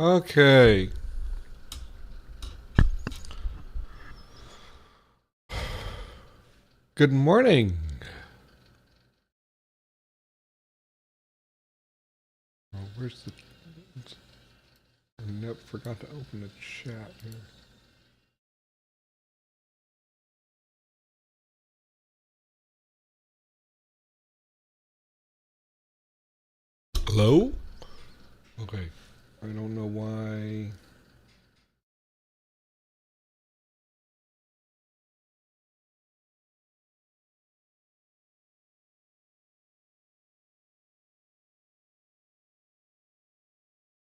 Okay. Good morning. Oh, where's the... Nope, forgot to open the chat here. Hello? Okay. I don't know why...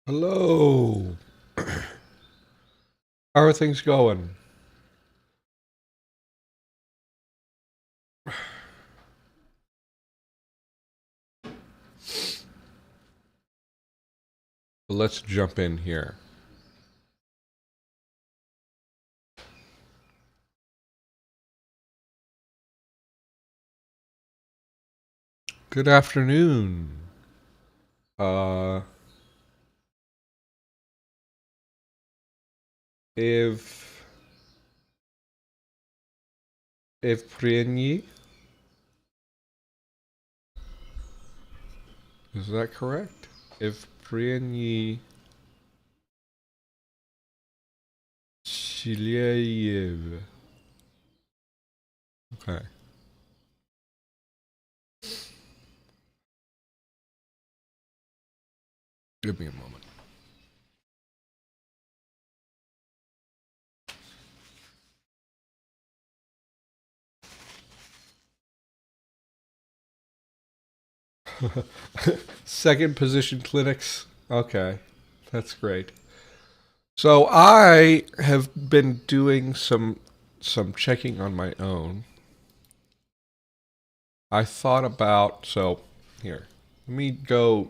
Hello! How are things going? Let's jump in here. Good afternoon. If Evpreni, is that correct? Evpreni Shilyev. Okay. Give me a moment. Second position clinics. Okay, that's great. So I have been doing some checking on my own. I thought about here. Let me go.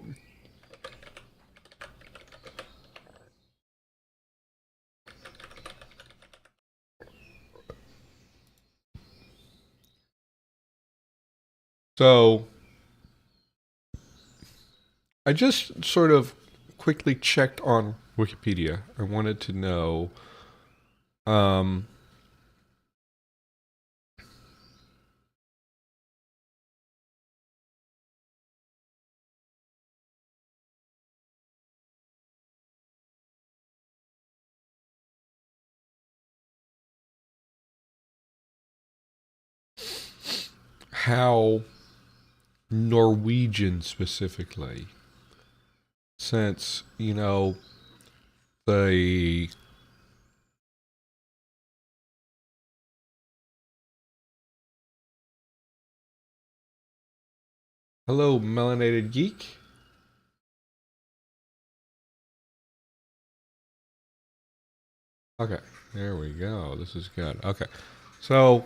So I just sort of quickly checked on Wikipedia. I wanted to know how Norwegian specifically, since, the hello, melanated geek. Okay, there we go. This is good. Okay, so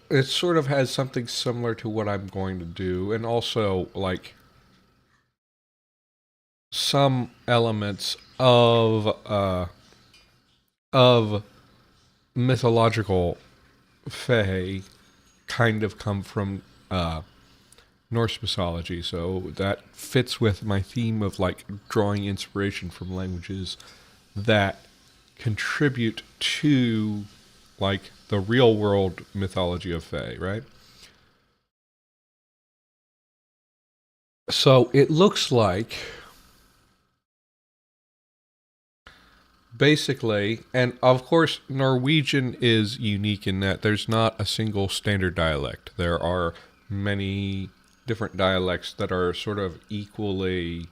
it sort of has something similar to what I'm going to do, and also like some elements of mythological fae kind of come from Norse mythology, so that fits with my theme of like drawing inspiration from languages that contribute to like the real world mythology of fae, right? So it looks like basically, and of course Norwegian is unique in that there's not a single standard dialect. There are many different dialects that are sort of equally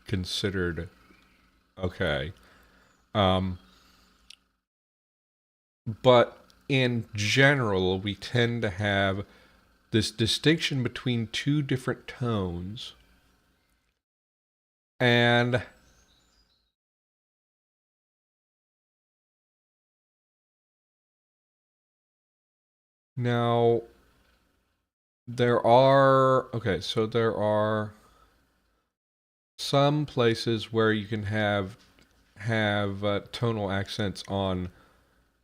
considered okay. But in general, we tend to have this distinction between two different tones. And now there are, okay, so there are some places where you can have tonal accents on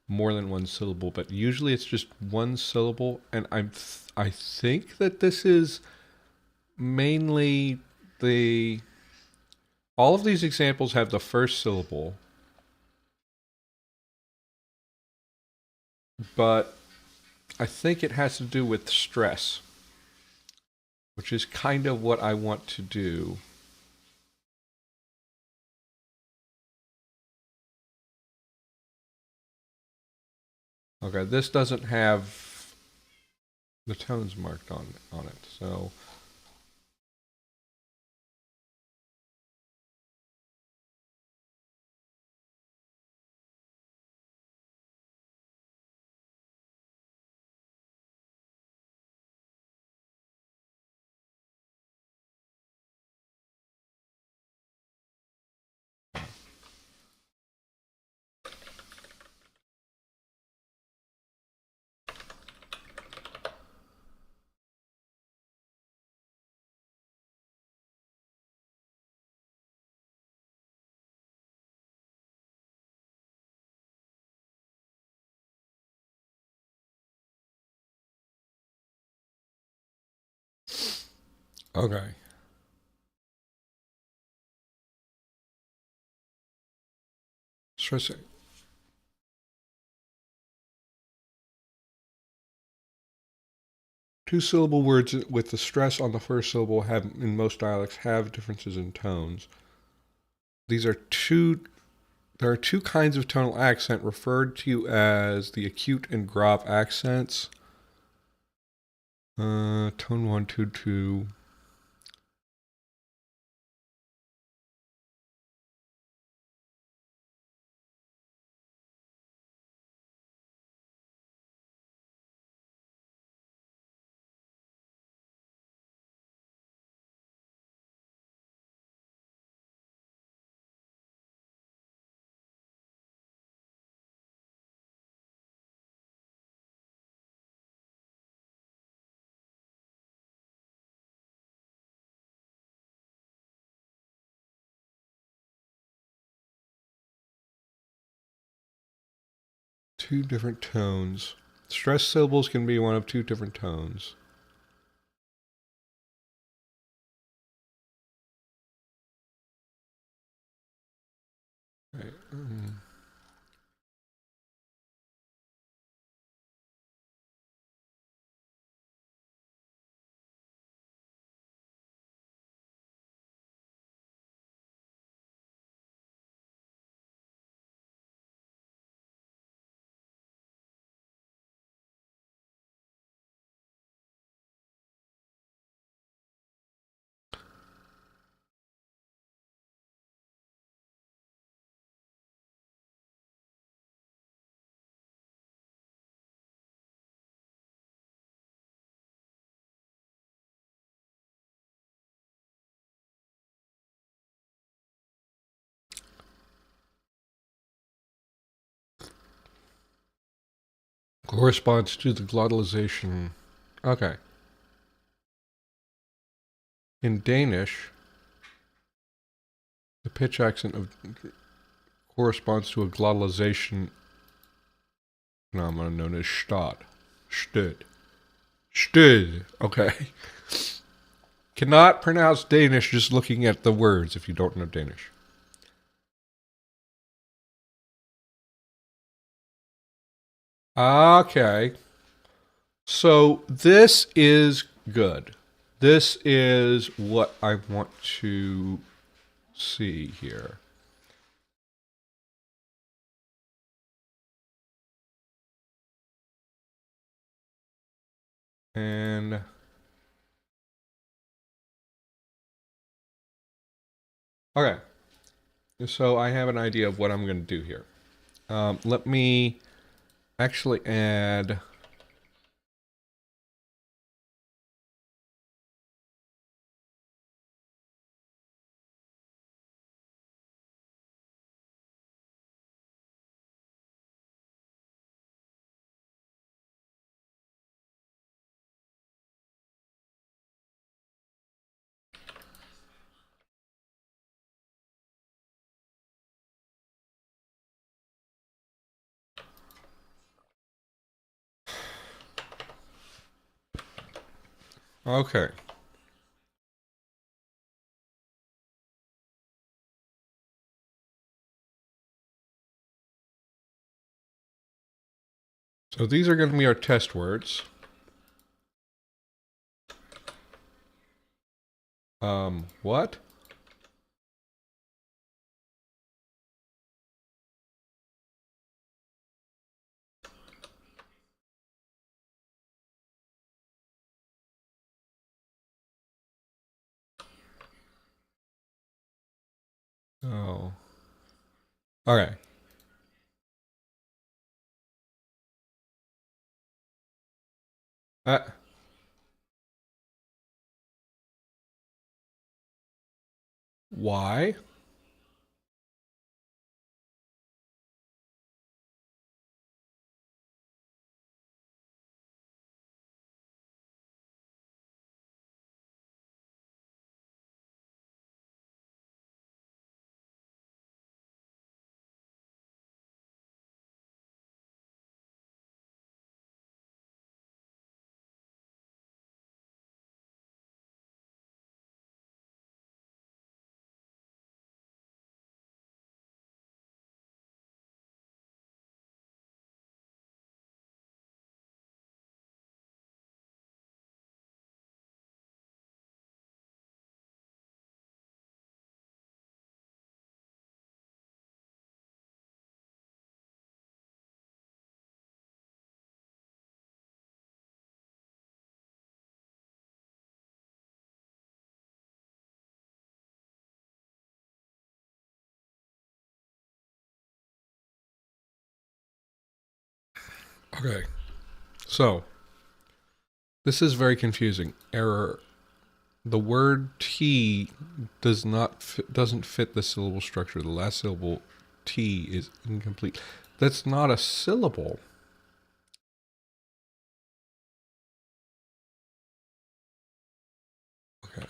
more than one syllable, but usually it's just one syllable. And I think that this is mainly the all of these examples have the first syllable, but I think it has to do with stress, which is kind of what I want to do. Okay, this doesn't have the tones marked on it, so okay. Stress. Two syllable words with the stress on the first syllable have, in most dialects, have differences in tones. These are two. There are two kinds of tonal accent referred to as the acute and grave accents. Tone 1, 2, 2. Two different tones. Stress syllables can be one of two different tones. Right. Corresponds to the glottalization. Okay. In Danish, the pitch accent corresponds to a glottalization phenomenon known as Stadt. Stud. Stud. Okay. Cannot pronounce Danish just looking at the words if you don't know Danish. Okay. So this is good. This is what I want to see here. And okay. So I have an idea of what I'm going to do here. Let me actually add Okay. So these are going to be our test words. What? Oh. Okay. Uh, why? Okay. So this is very confusing. Error. The word T doesn't fit the syllable structure. The last syllable T is incomplete. That's not a syllable. Okay.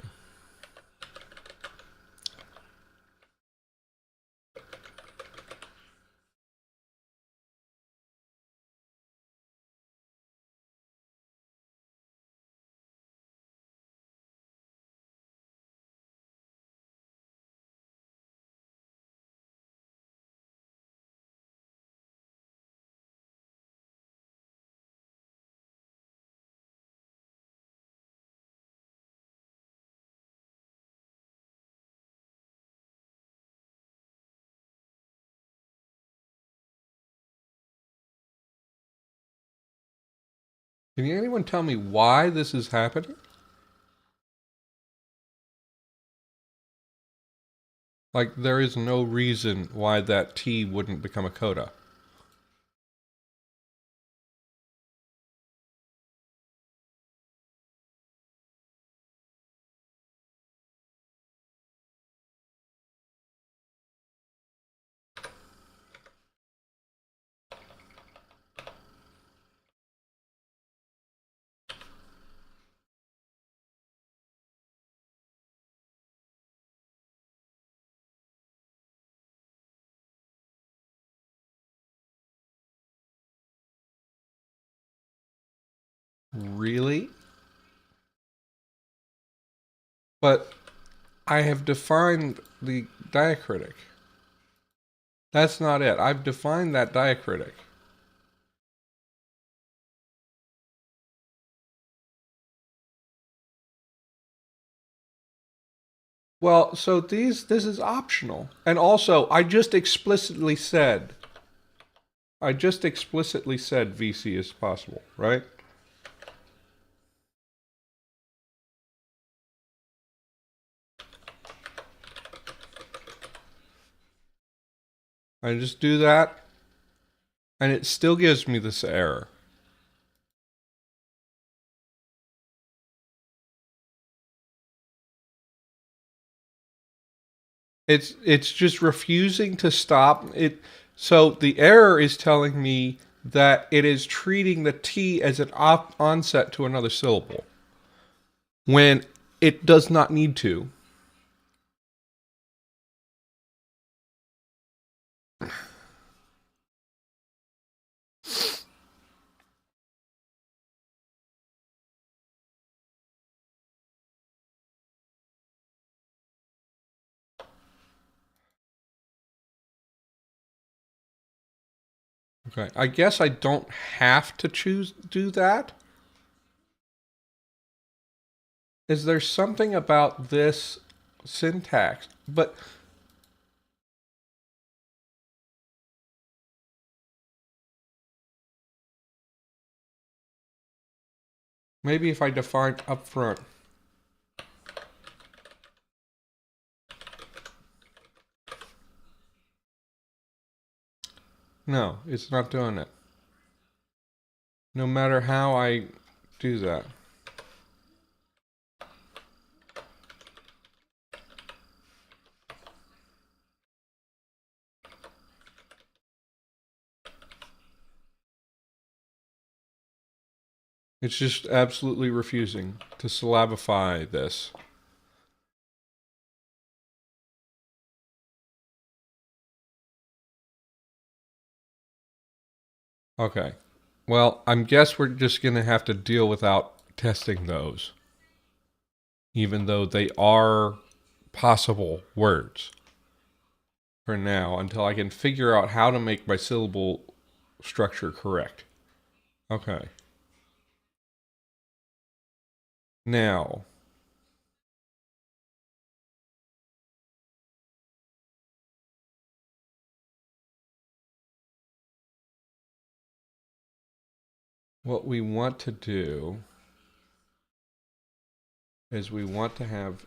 Can anyone tell me why this is happening? Like, there is no reason why that T wouldn't become a coda. Really? But I have defined the diacritic. That's not it. I've defined that diacritic. Well, so this is optional. And also, I just explicitly said VC is possible, right? I just do that, and it still gives me this error. It's just refusing to stop it. So the error is telling me that it is treating the T as an onset to another syllable when it does not need to. Okay. I guess I don't have to do that. Is there something about this syntax? But maybe if I define up front. No, it's not doing it. No matter how I do that. It's just absolutely refusing to syllabify this. Okay. Well, I guess we're just going to have to deal without testing those, even though they are possible words for now, until I can figure out how to make my syllable structure correct. Okay. Now, what we want to do is we want to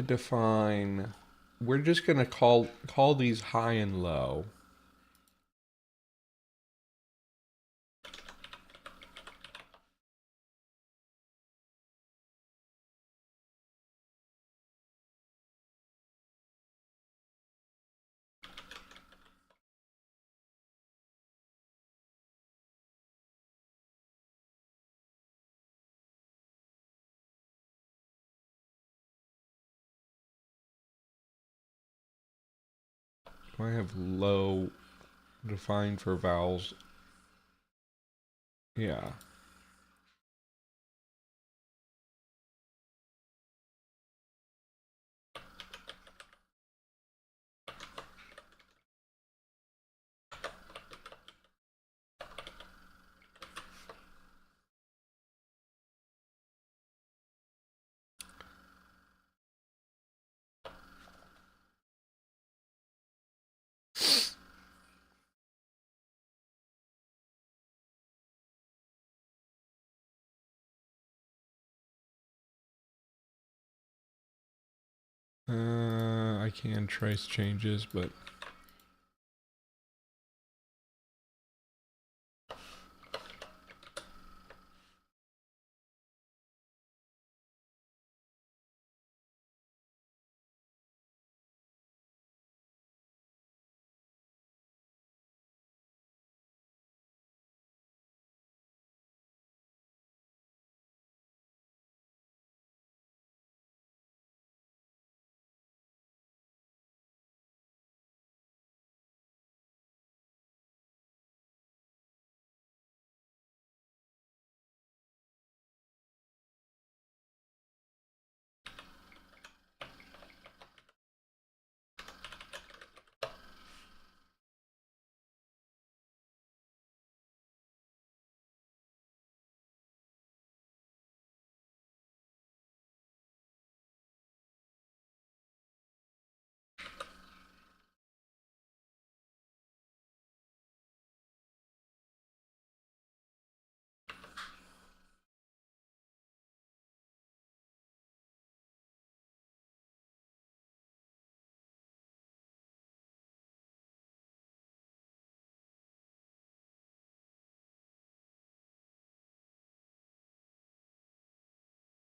define, we're just going to call these high and low. I have low defined for vowels. Yeah. I can trace changes, but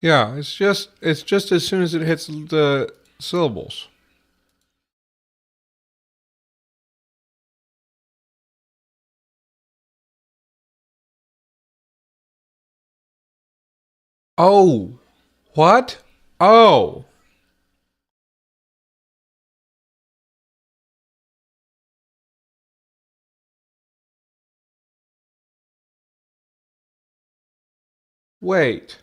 yeah, it's just as soon as it hits the syllables. Oh, what? Oh, wait.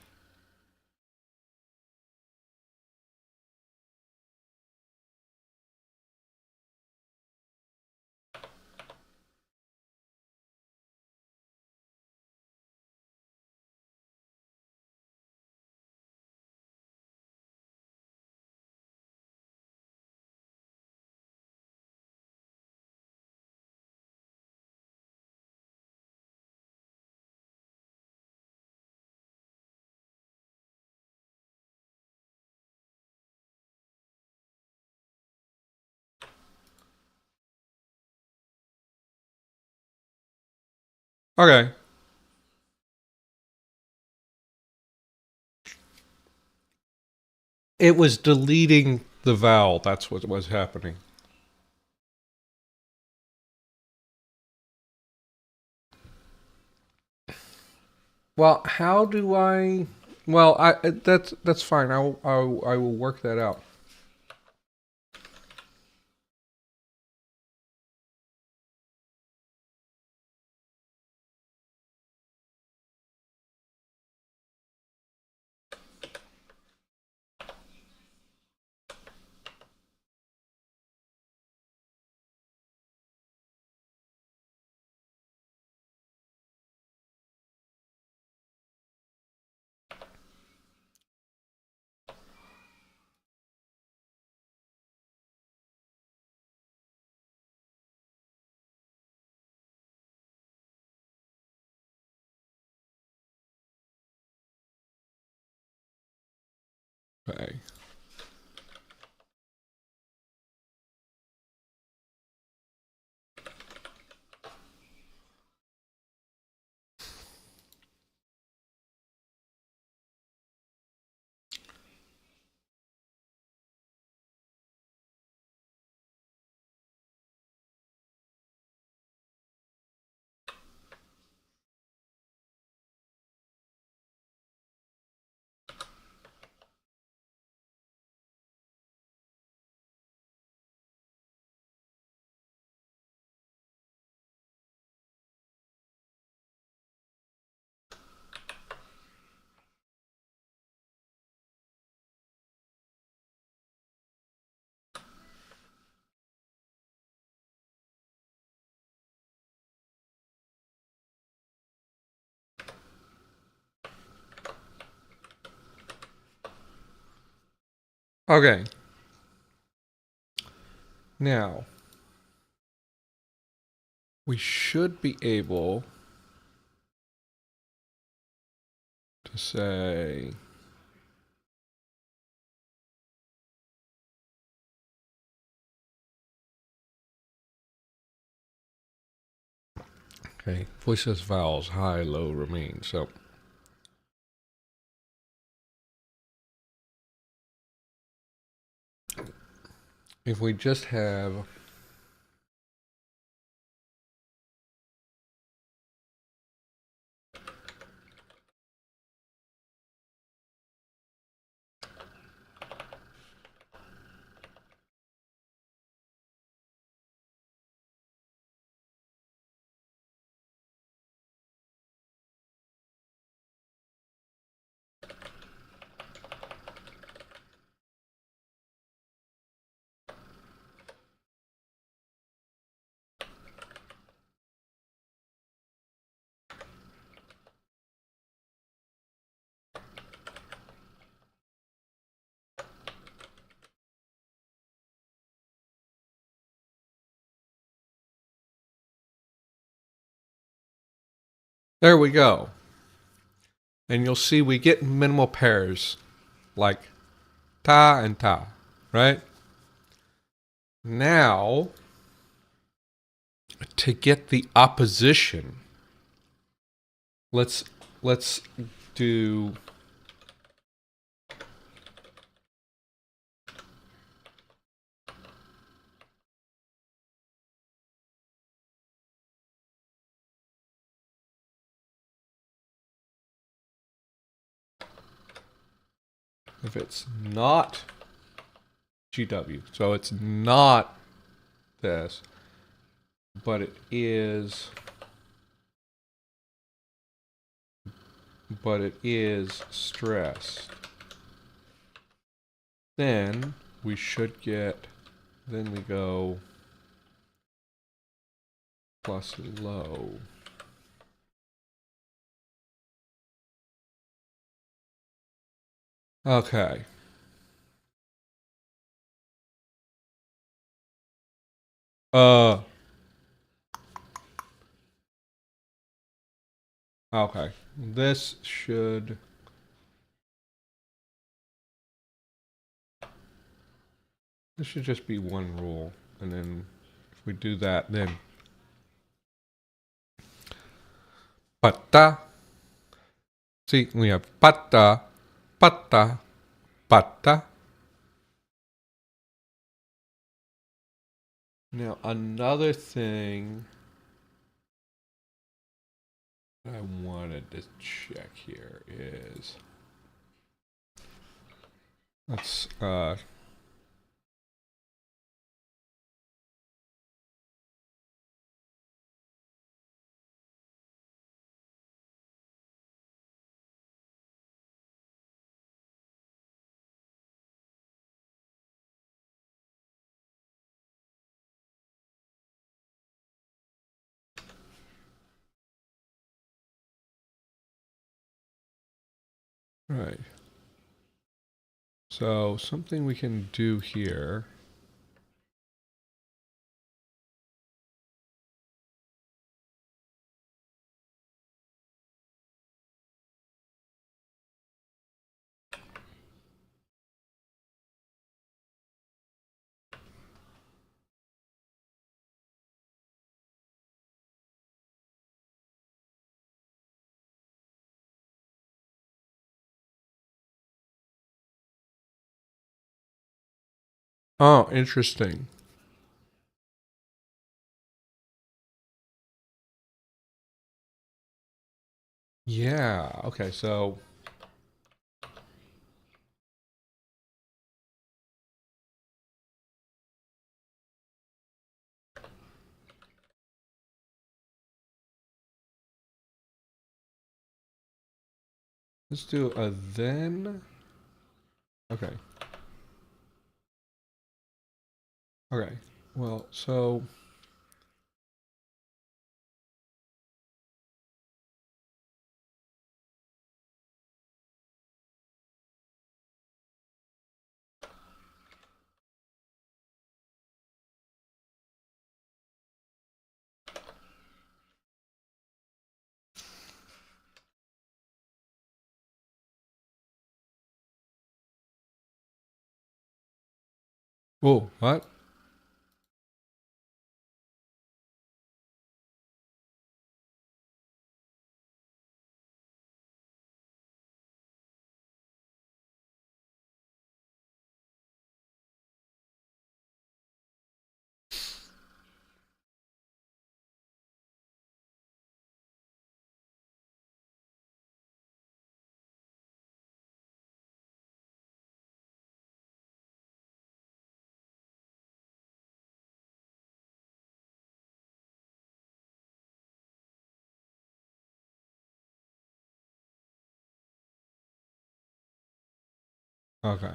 Okay. It was deleting the vowel. That's what was happening. Well, how do I? Well, that's fine. I will work that out. Okay. Okay. Now we should be able to say okay, voiceless vowels, high, low, remain. So if we just have there we go. And you'll see we get minimal pairs like ta and ta, right? Now to get the opposition, let's do if it's not GW. So it's not this, but it is stressed. Then we should get, then we go plus low. Okay. Okay. This should just be one rule, and then if we do that, then pata. See, we have pata, pata, pata. Now, another thing I wanted to check here is let's right. So something we can do here. Oh, interesting. Yeah. Okay. So let's do a then. Okay. Okay. Well, so oh, what? Okay.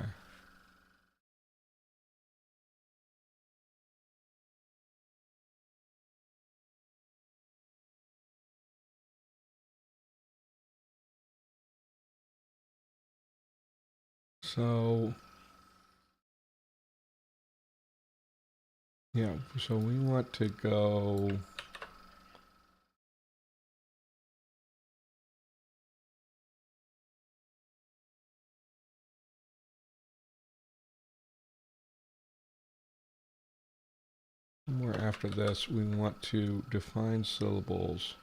So yeah. So we want to go. Somewhere after this, we want to define syllables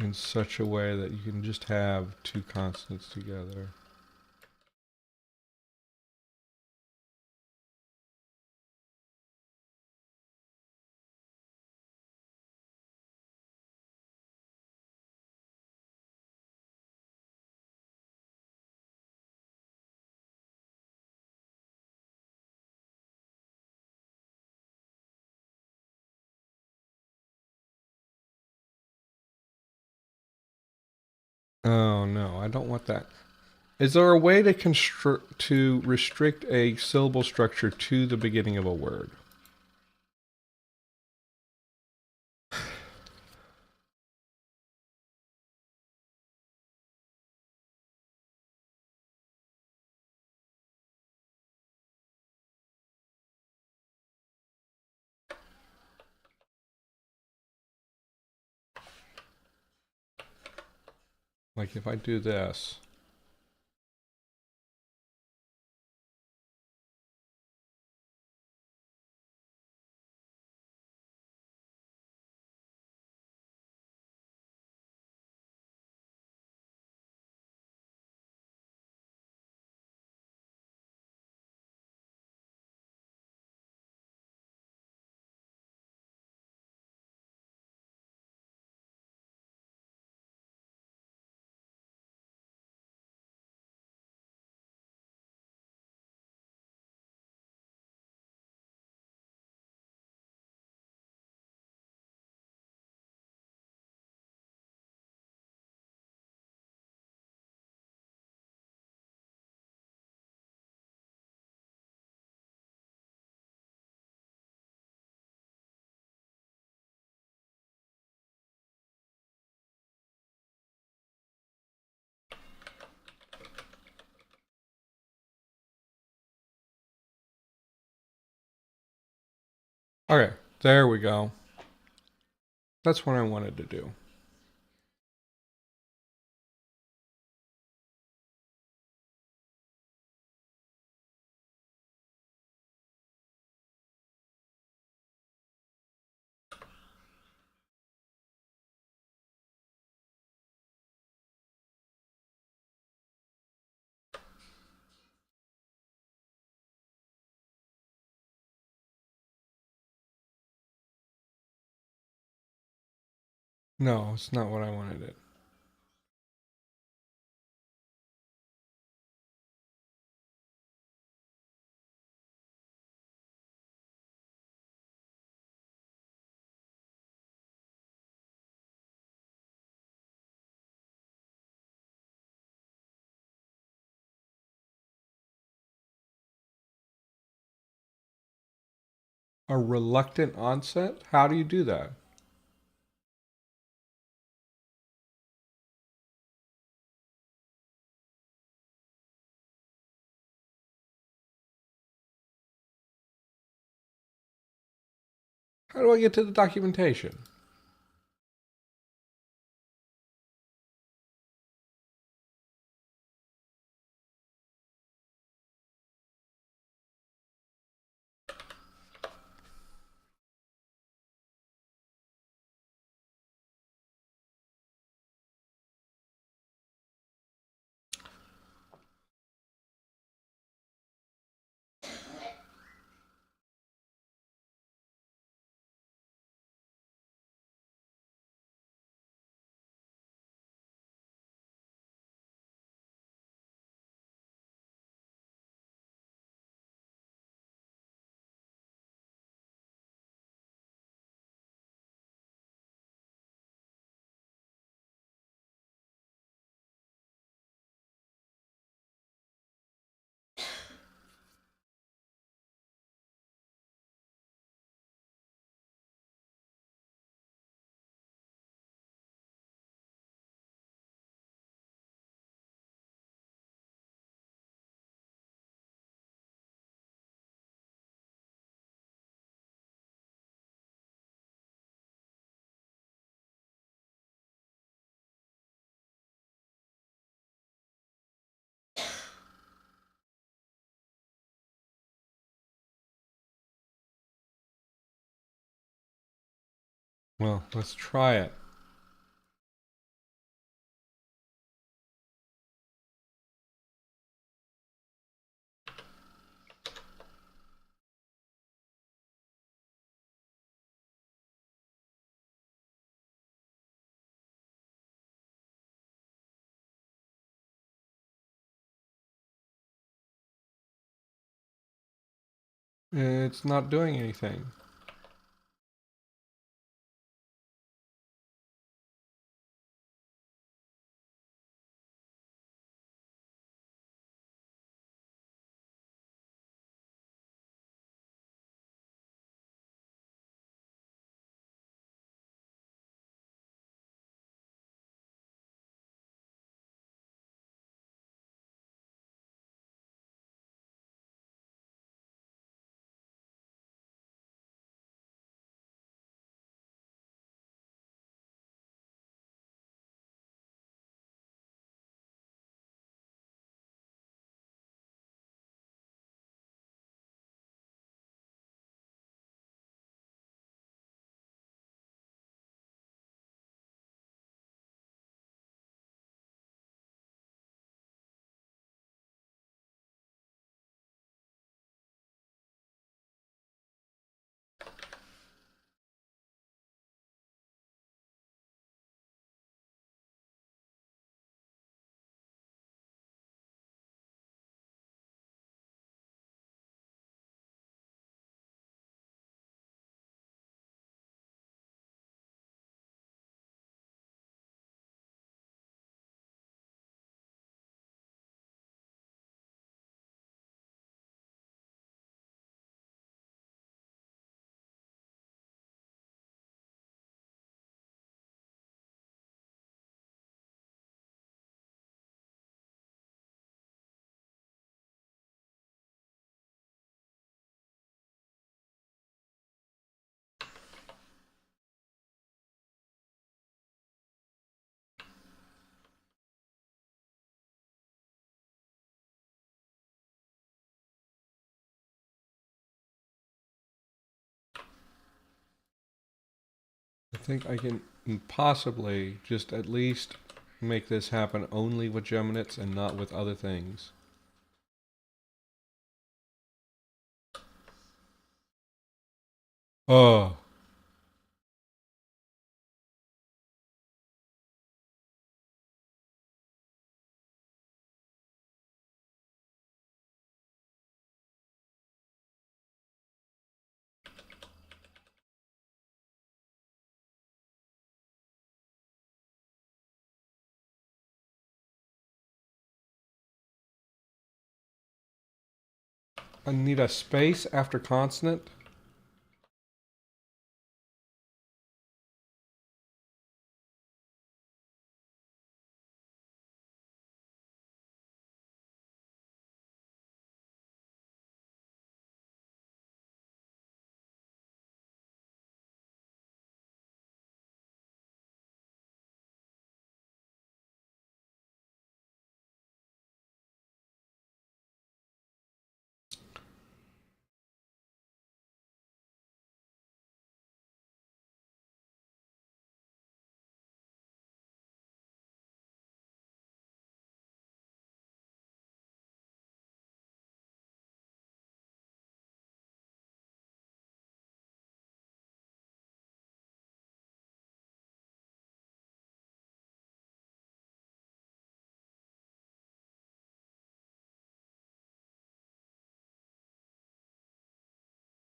in such a way that you can just have two consonants together. Oh no, I don't want that. Is there a way to restrict a syllable structure to the beginning of a word? Like if I do this, Okay, there we go. That's what I wanted to do. No, it's not what I wanted it. A reluctant onset? How do you do that? How do I get to the documentation? Well, let's try it. It's not doing anything. think I can possibly just at least make this happen only with geminates and not with other things. Oh. I need a space after consonant.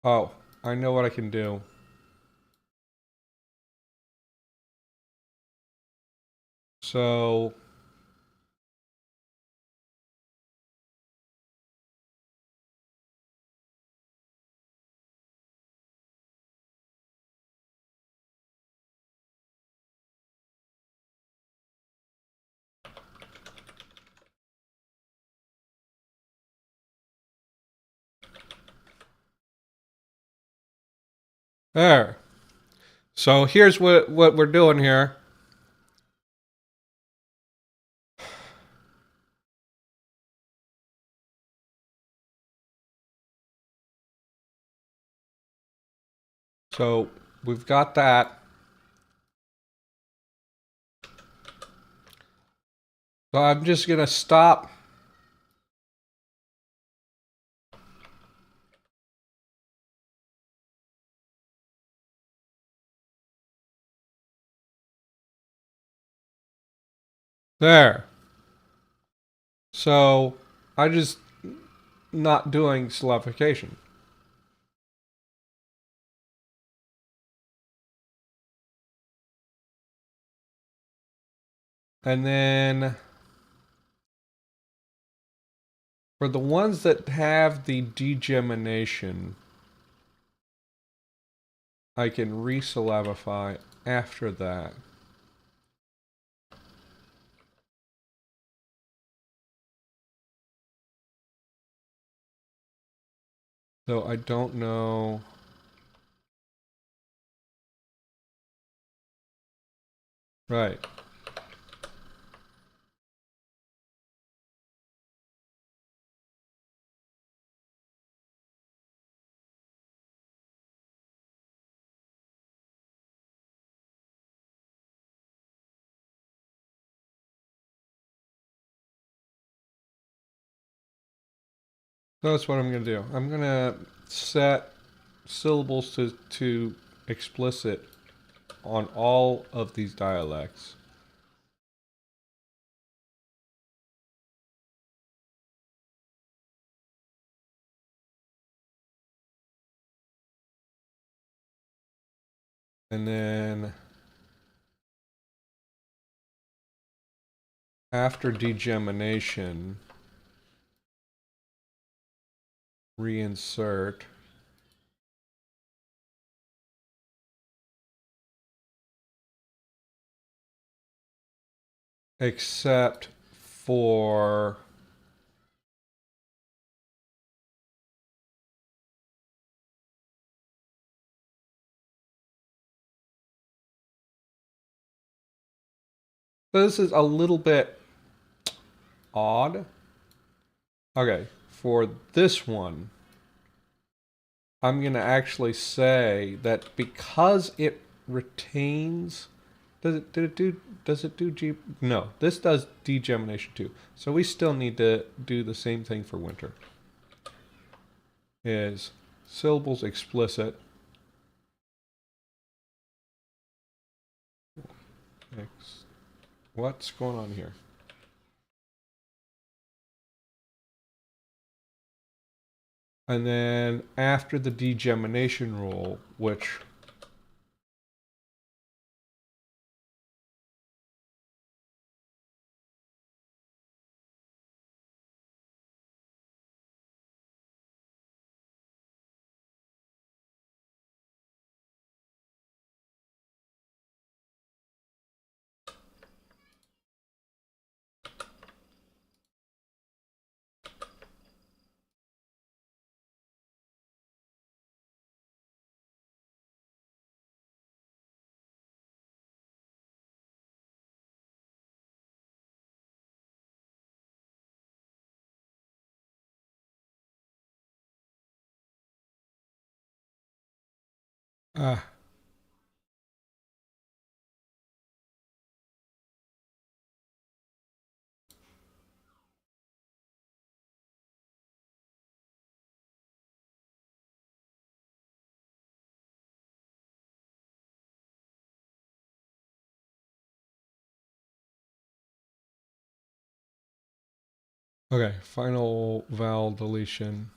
Oh, I know what I can do. So there. So here's what we're doing here. So we've got that. So I'm just gonna stop. There. So I just not doing syllabification. And then for the ones that have the degemination, I can resyllabify after that. So I don't know. Right. So that's what I'm going to do. I'm going to set syllables to explicit on all of these dialects. And then after degemination, reinsert. Except for this is a little bit odd. Okay, for this one, I'm going to actually say that because it retains. Does it do G? No, this does degemination too. So we still need to do the same thing for winter. Is syllables explicit. What's going on here? And then after the degemination rule, which ah, okay, final vowel deletion.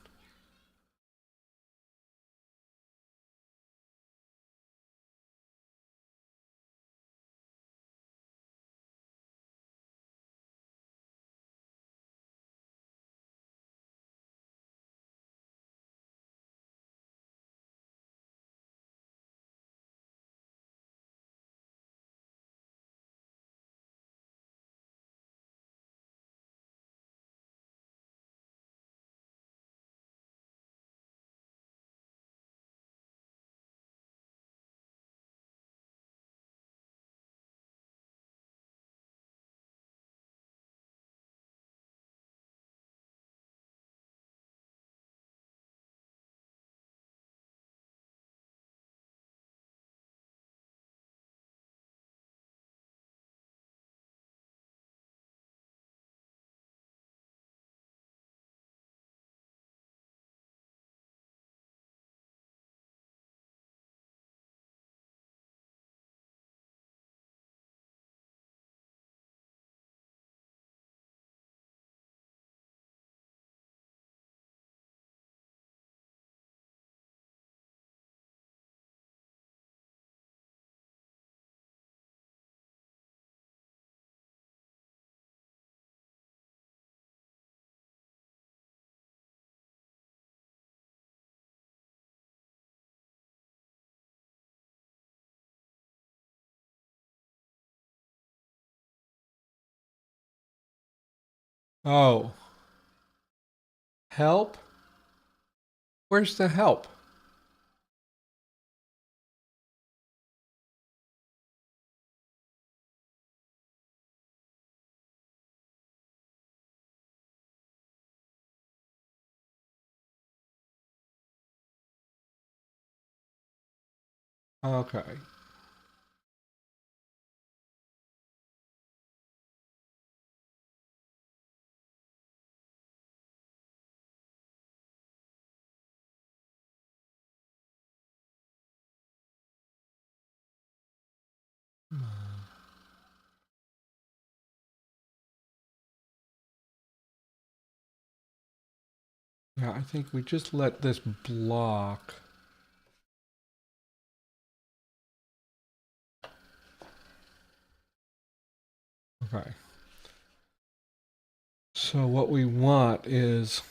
Oh, help? Where's the help? Okay. Yeah, I think we just let this block. Okay. So what we want is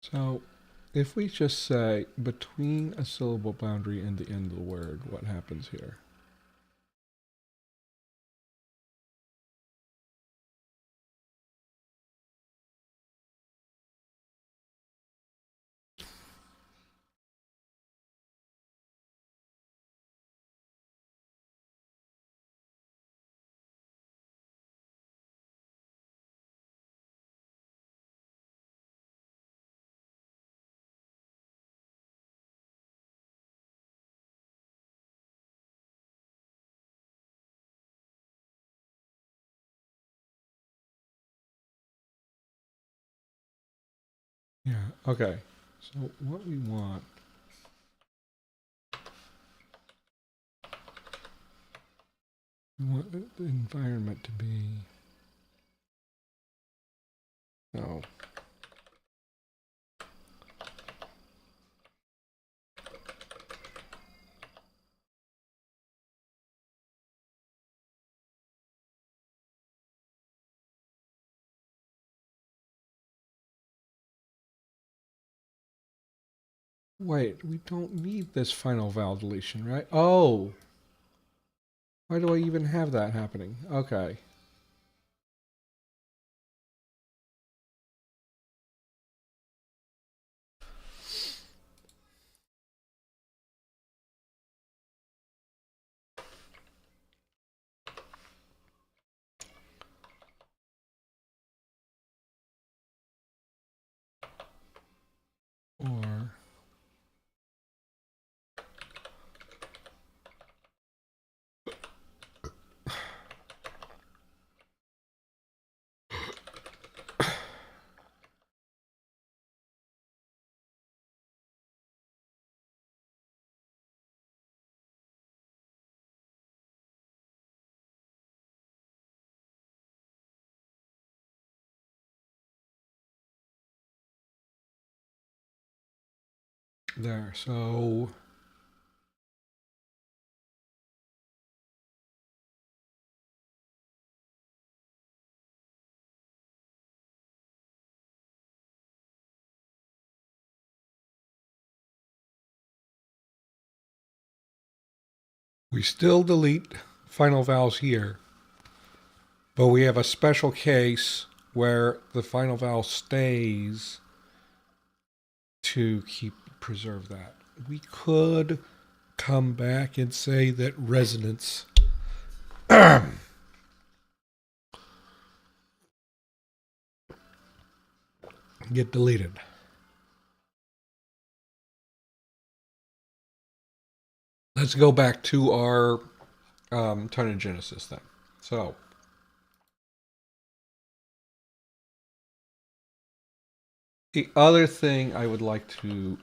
so if we just say between a syllable boundary and the end of the word, what happens here? Yeah, okay. So what we want, we want the environment to be, no. Wait, we don't need this final val deletion, right? Oh, why do I even have that happening? Okay. Or there, so we still delete final vowels here, but we have a special case where the final vowel stays to preserve that. We could come back and say that resonance get deleted. Let's go back to our tonogenesis then. So the other thing I would like to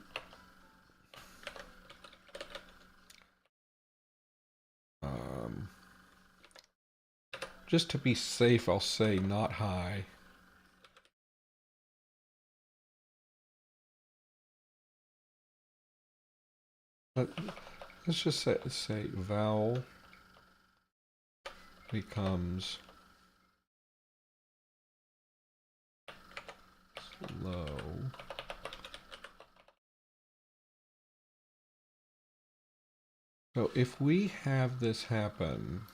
just to be safe, I'll say not high. But let's just say vowel becomes low. So if we have this happen,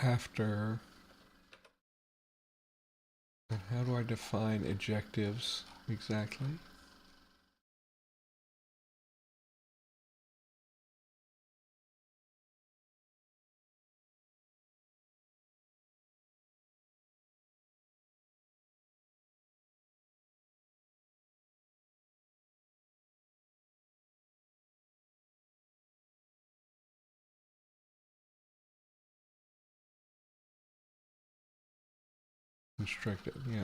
after, and how do I define adjectives exactly? Constructed, yeah.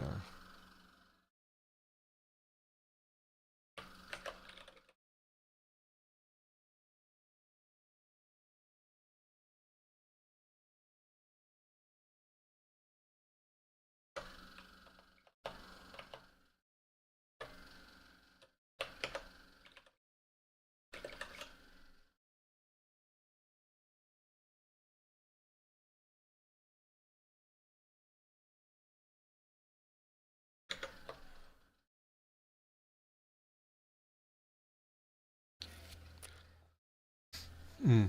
Mm.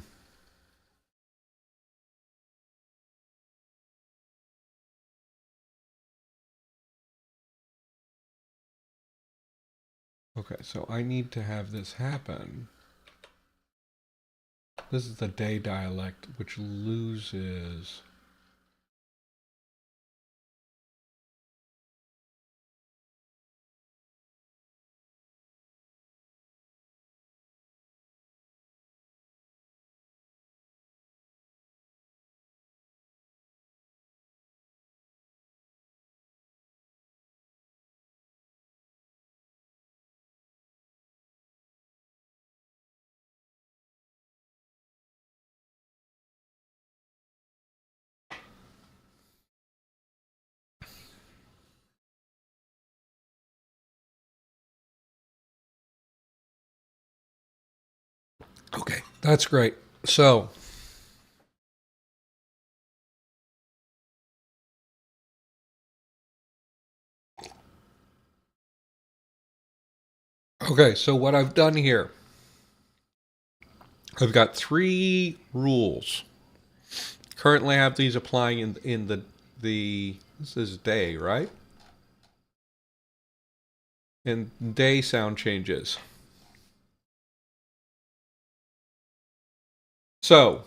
Okay, so I need to have this happen. This is the day dialect, which loses Okay, that's great. So, okay, so what I've done here, I've got 3 rules. Currently, I have these applying in the this is day, right? And day sound changes. So,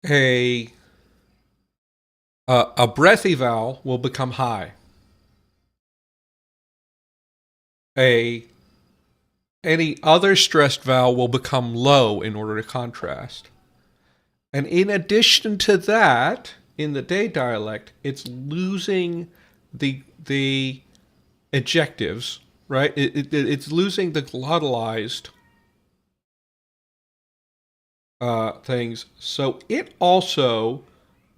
a a breathy vowel will become high. A Any other stressed vowel will become low in order to contrast. And in addition to that, in the day dialect, it's losing the ejectives, right? It's losing the glottalized things. So it also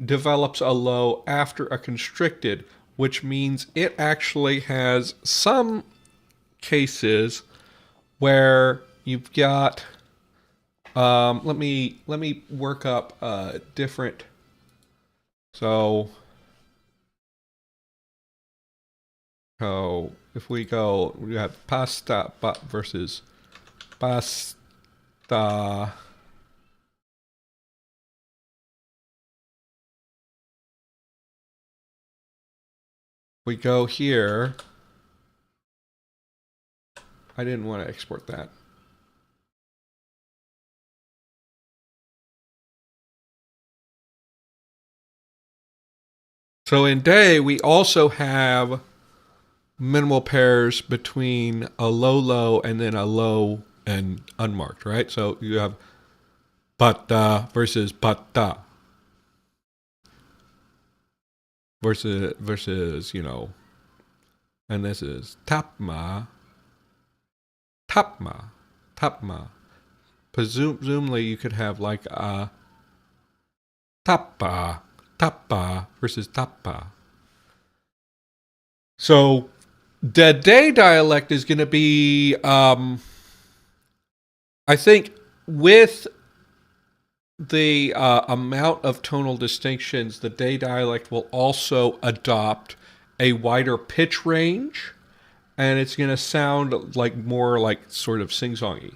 develops a low after a constricted, which means it actually has some cases where you've got let me work up different. So if we go, we have pasta versus pasta. We go here. I didn't want to export that. So in day, we also have minimal pairs between a low and then a low and unmarked, right? So you have pata versus pata versus and this is tapma, tapma, tapma. Presumably you could have like a tapa, tapa versus tapa. So the day dialect is going to be, I think, with the amount of tonal distinctions, the day dialect will also adopt a wider pitch range, and it's going to sound like more like sort of sing-songy.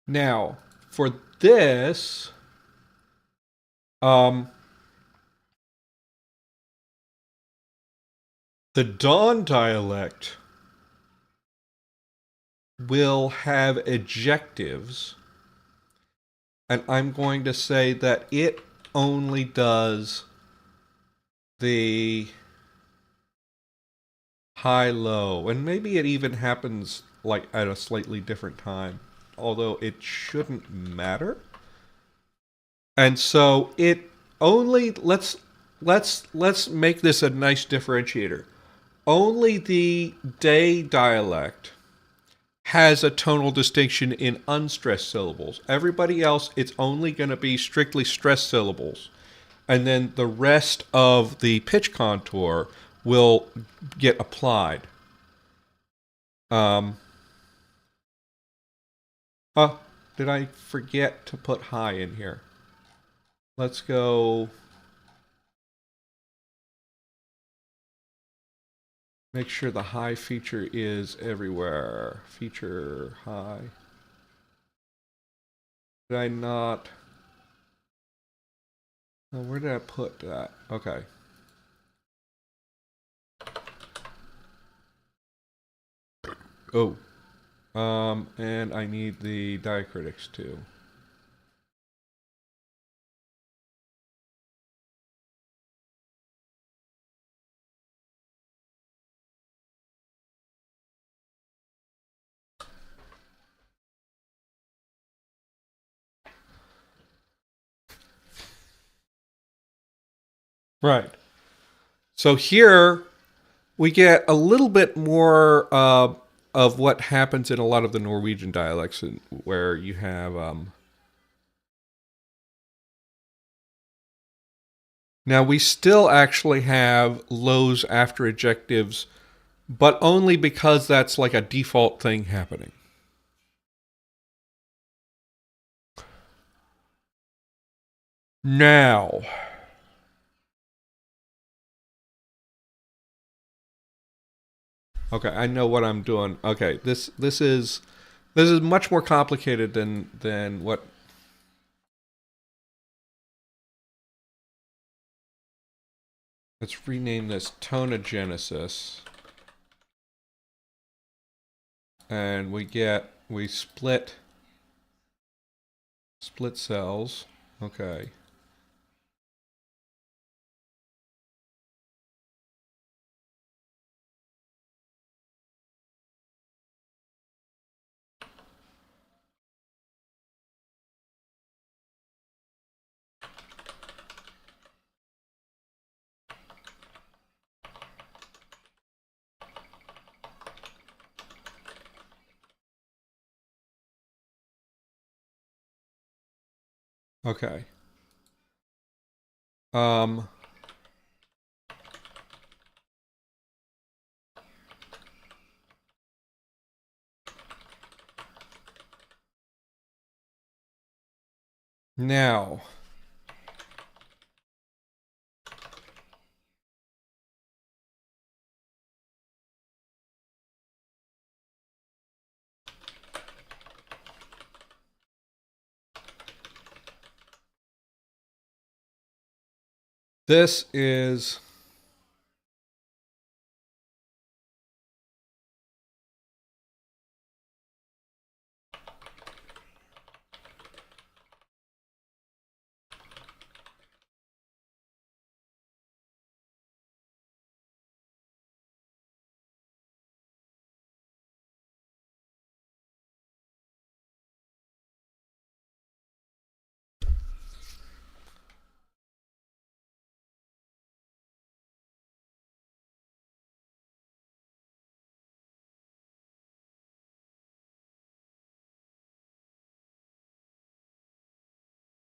Now, for this, the Dawn dialect will have ejectives, and I'm going to say that it only does the high-low, and maybe it even happens like at a slightly different time, although it shouldn't matter. And so it only let's make this a nice differentiator. Only the day dialect has a tonal distinction in unstressed syllables. Everybody else, it's only going to be strictly stressed syllables. And then the rest of the pitch contour will get applied. Did I forget to put high in here? Let's go. Make sure the high feature is everywhere. Feature high. Did I not? Oh, where did I put that? Okay. Oh. And I need the diacritics too. Right. So here we get a little bit more of what happens in a lot of the Norwegian dialects, where you have now we still actually have lows after ejectives, but only because that's like a default thing happening. Now, okay, I know what I'm doing. Okay, this is much more complicated than what. Let's rename this tonogenesis, and we split cells. Okay. Okay. Um. Now, this is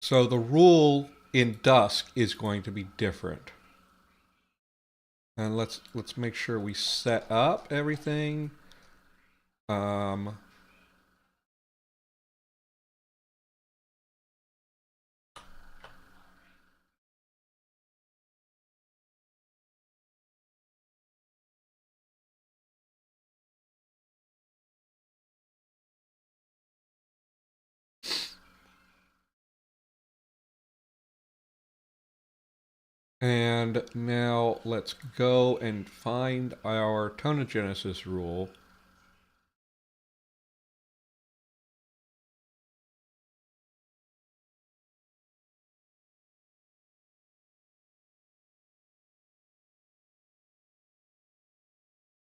so the rule in dusk is going to be different. And let's make sure we set up everything. Um, and now let's go and find our tonogenesis rule.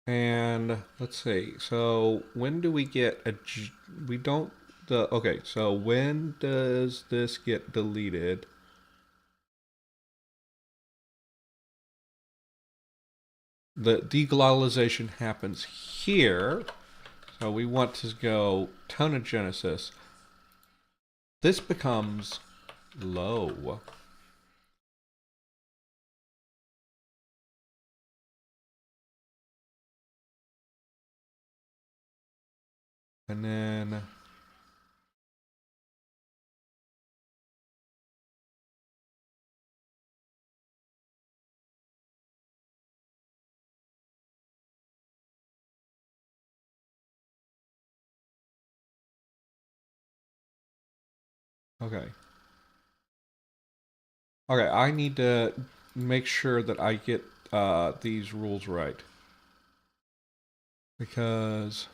And let's see. So when do we get we don't the okay, so when does this get deleted? The deglottalization happens here. So we want to go tonogenesis. This becomes low. And then okay. Okay, I need to make sure that I get these rules right. Because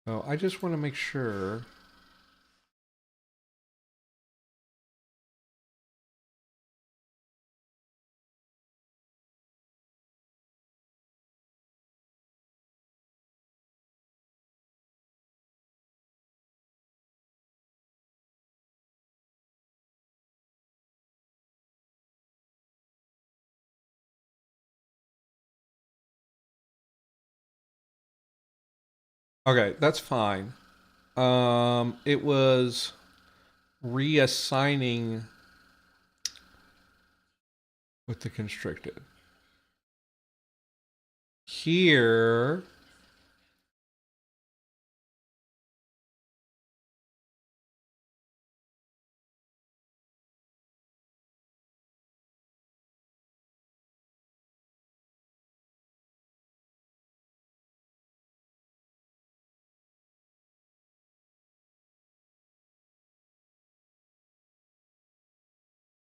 I just want to make sure. Okay, that's fine. It was reassigning with the constricted. Here,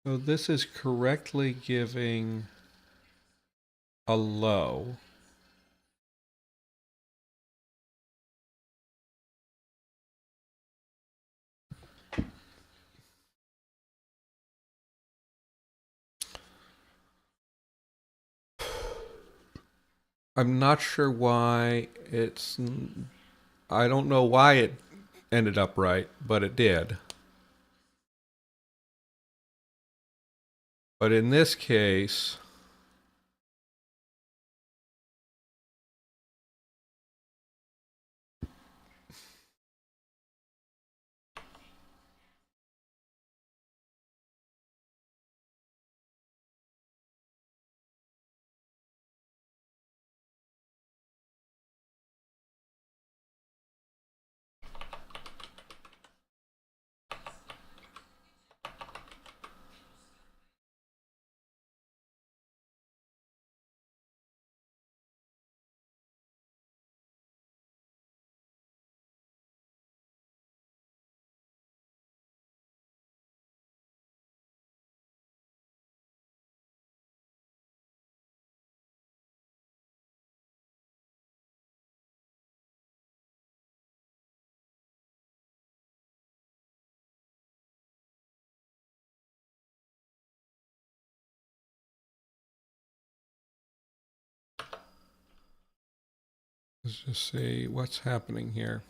So this is correctly giving a low. I'm not sure why it's. I don't know why it ended up right, but it did. But in this case, let's just see what's happening here.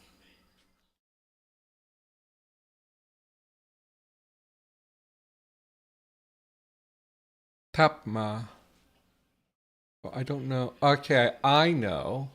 Tapma. Well, I don't know. Okay, I know.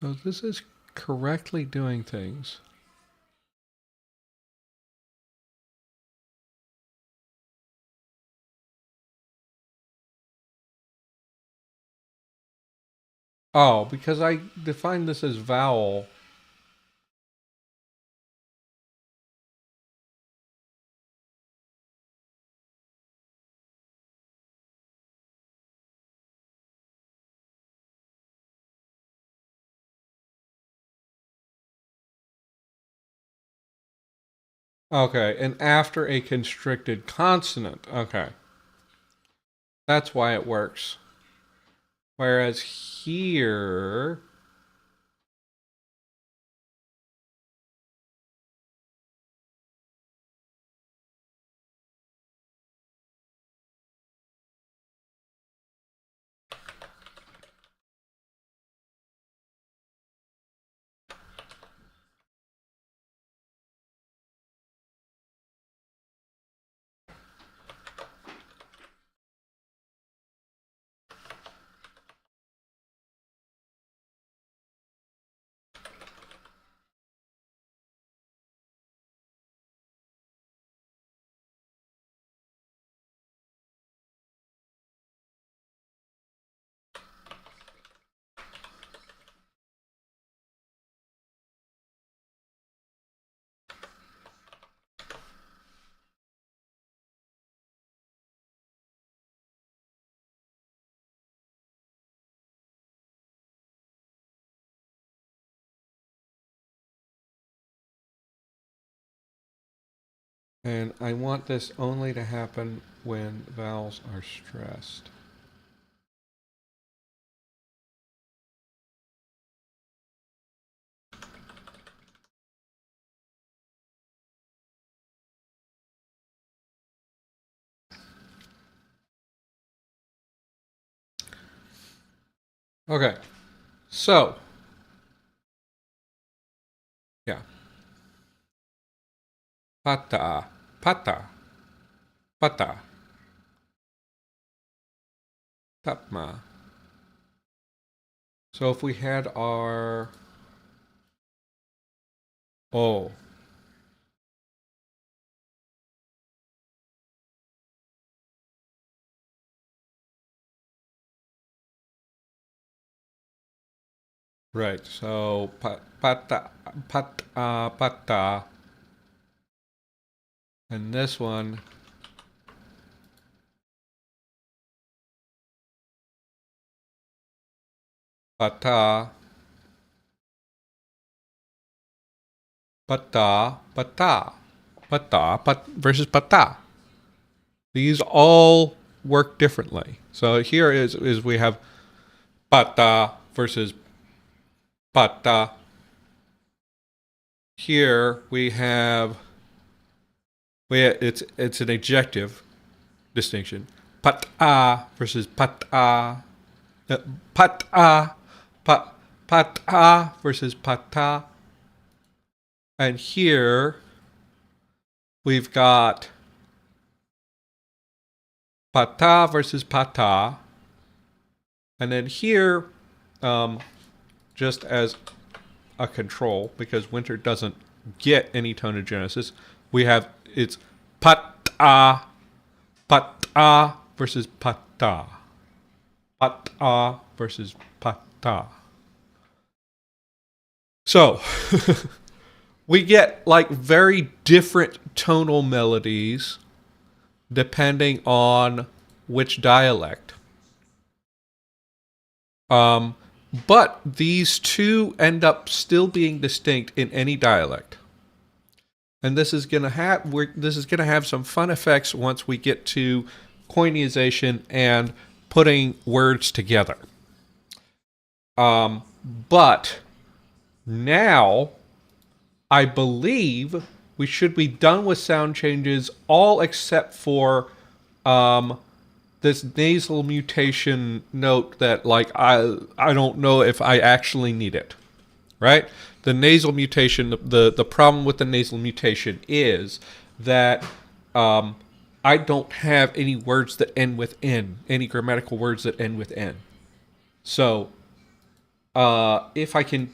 So this is correctly doing things. Oh, because I defined this as vowel. Okay, and after a constricted consonant. Okay, that's why it works. Whereas here, and I want this only to happen when vowels are stressed. Okay, so, yeah. Pata, pata, pata, tapma. So if we had our O, Right. So pata, pata, and this one pata, pata, pata, pata, pat versus pata. These all work differently. So here is we have pata versus pata. Here it's an adjective distinction. Pata versus pata. Pata, pata versus pata. And here we've got pata versus pata. And then here, just as a control, because winter doesn't get any tonogenesis, we have it's pata, pata versus pata. Pata versus pata. So we get like very different tonal melodies depending on which dialect. But these two end up still being distinct in any dialect. And this is gonna have some fun effects once we get to coinization and putting words together. But now I believe we should be done with sound changes, all except for this nasal mutation note that, like, I don't know if I actually need it. Right? The nasal mutation, the problem with the nasal mutation is that I don't have any words that end with N, any grammatical words that end with N. So if I can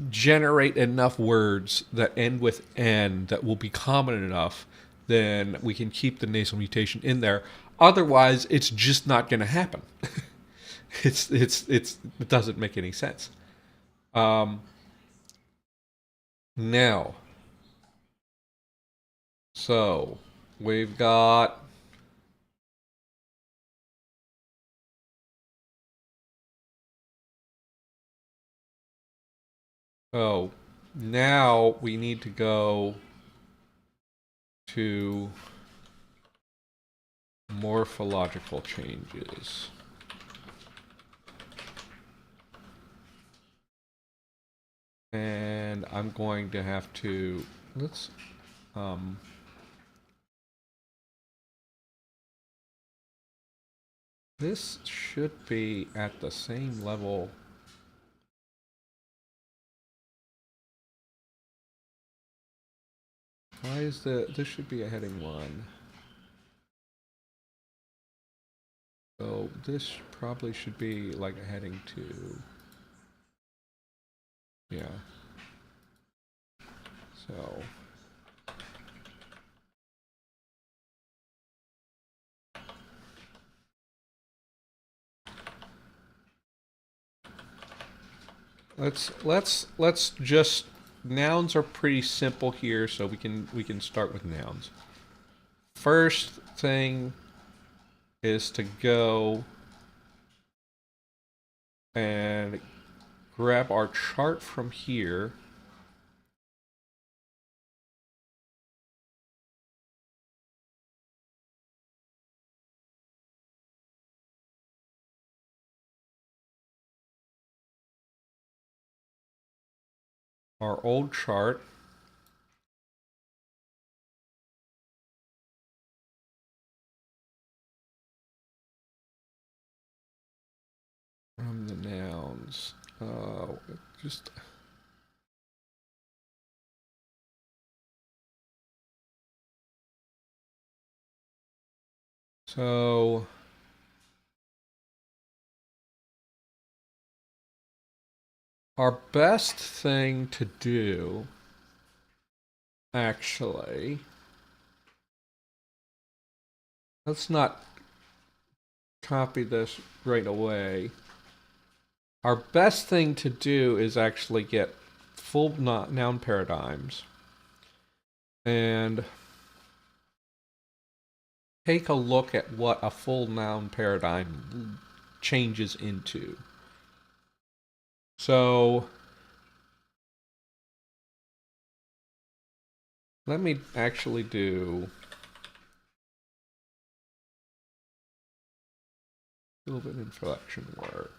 generate enough words that end with N that will be common enough, then we can keep the nasal mutation in there. Otherwise, it's just not going to happen. It doesn't make any sense. Now, so we've got now we need to go to morphological changes. And I'm going to have to, this should be at the same level. Why is this should be a heading 1. So this probably should be like a heading 2. Yeah. So let's just, nouns are pretty simple here, so we can start with nouns. First thing is to go and grab our chart from here. Our old chart. From the nouns. Just so our best thing to do, actually, let's not copy this right away. our best thing to do is actually get full noun paradigms and take a look at what a full noun paradigm changes into. So let me actually do a little bit of introduction work.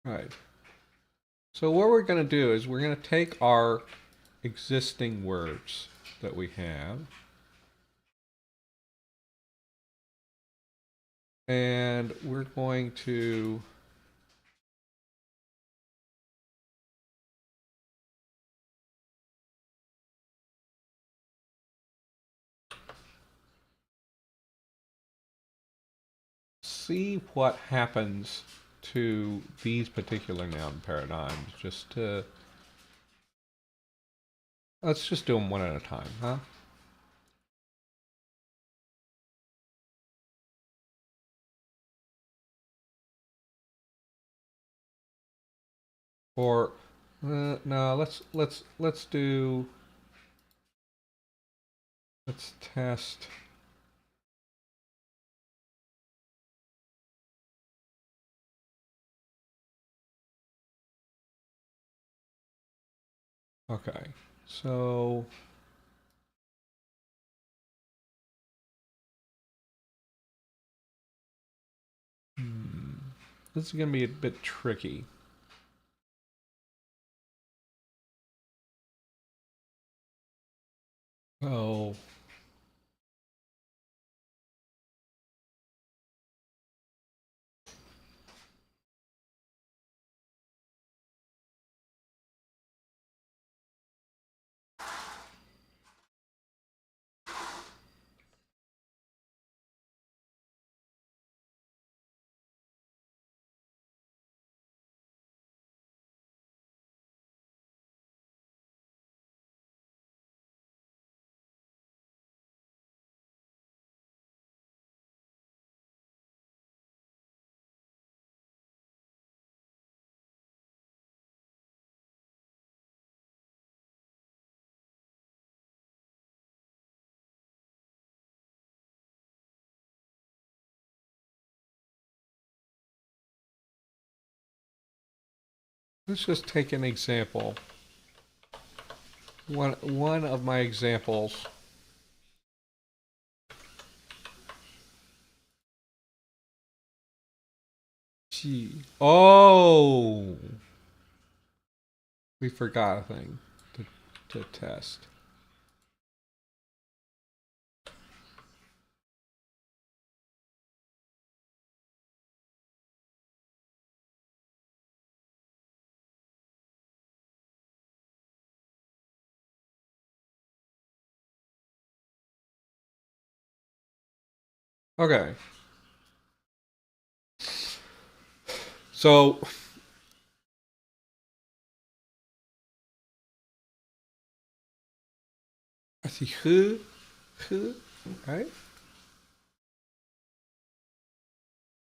Right. So what we're going to do is we're going to take our existing words that we have and we're going to see what happens to these particular noun paradigms. Let's just do them one at a time, huh? Or no, let's test. Okay, so this is going to be a bit tricky. Oh. Let's just take an example. One of my examples. Gee. Oh, we forgot a thing to test. Okay. So I see who, right?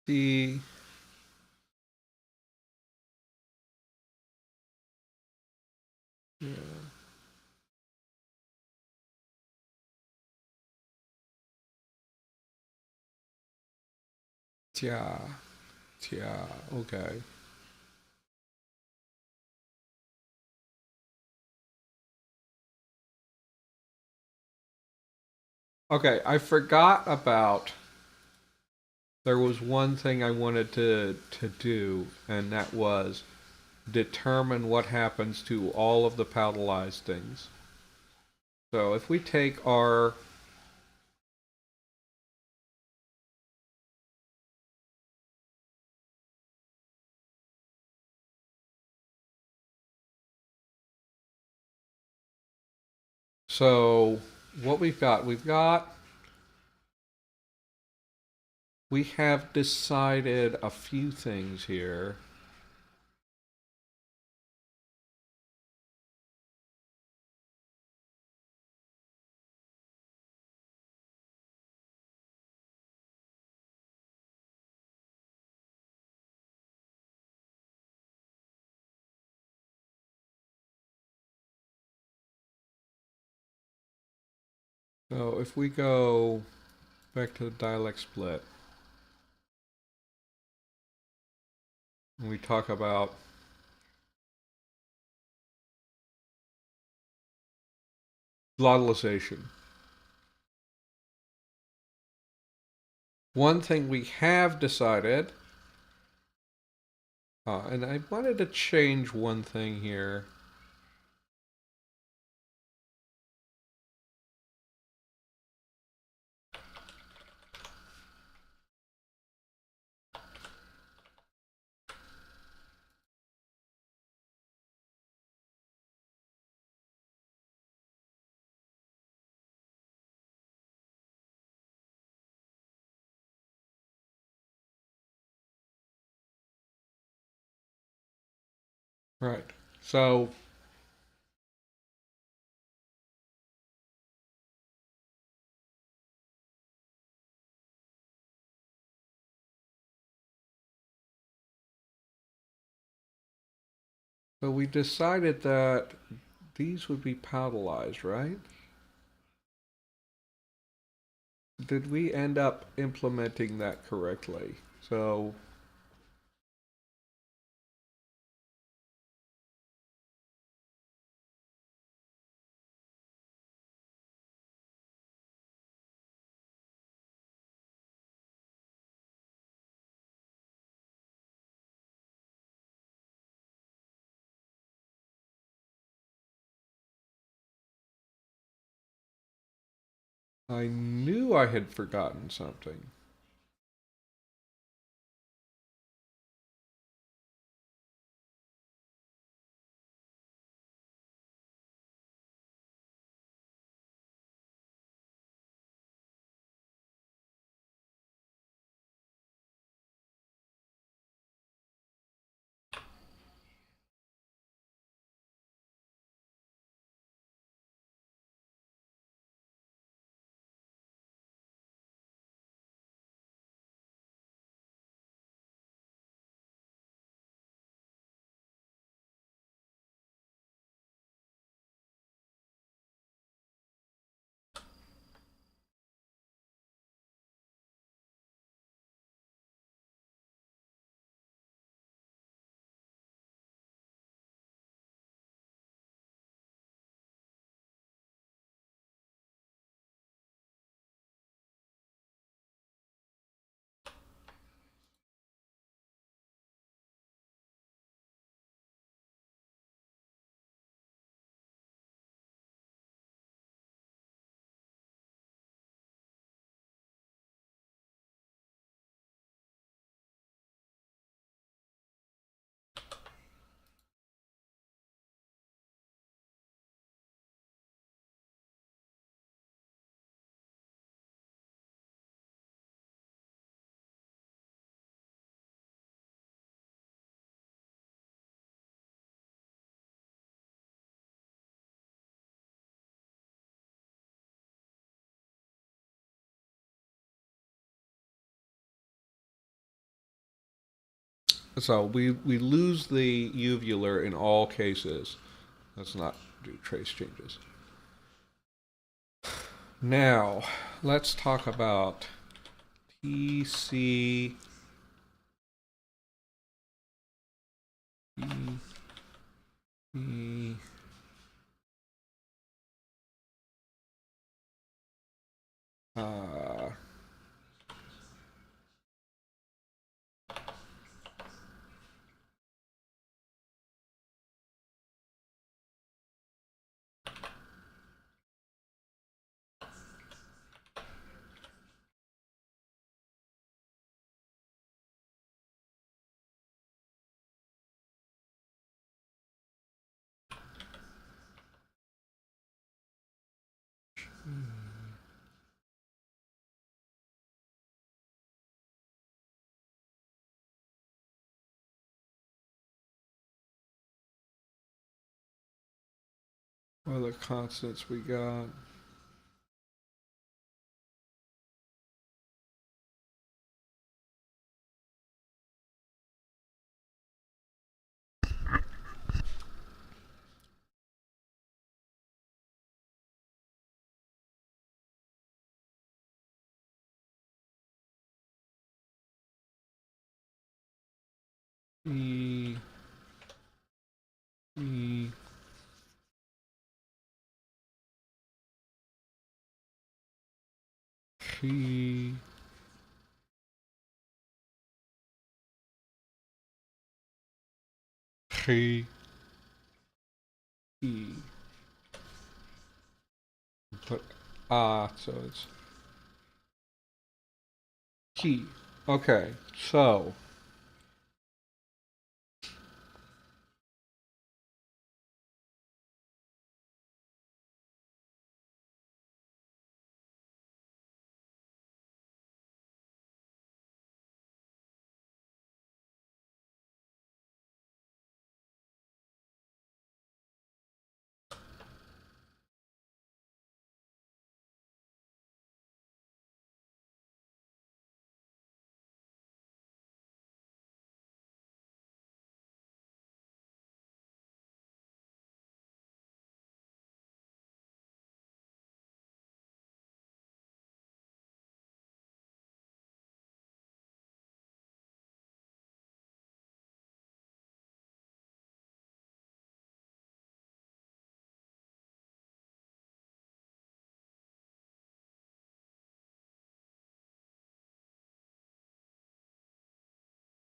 The yeah, tia, tia. Okay. Okay, I forgot about. There was one thing I wanted to do, and that was determine what happens to all of the palatalized things. So if we take our So what we have decided a few things here. So if we go back to the dialect split, and we talk about glottalization. One thing we have decided, and I wanted to change one thing here. Right. So we decided that these would be palatalized, right? Did we end up implementing that correctly? So I knew I had forgotten something. So we lose the uvular in all cases. Let's not do trace changes. Now, let's talk about TC. Uh, What other constants we got? E, E, P, P, E. Put so it's key. Okay, so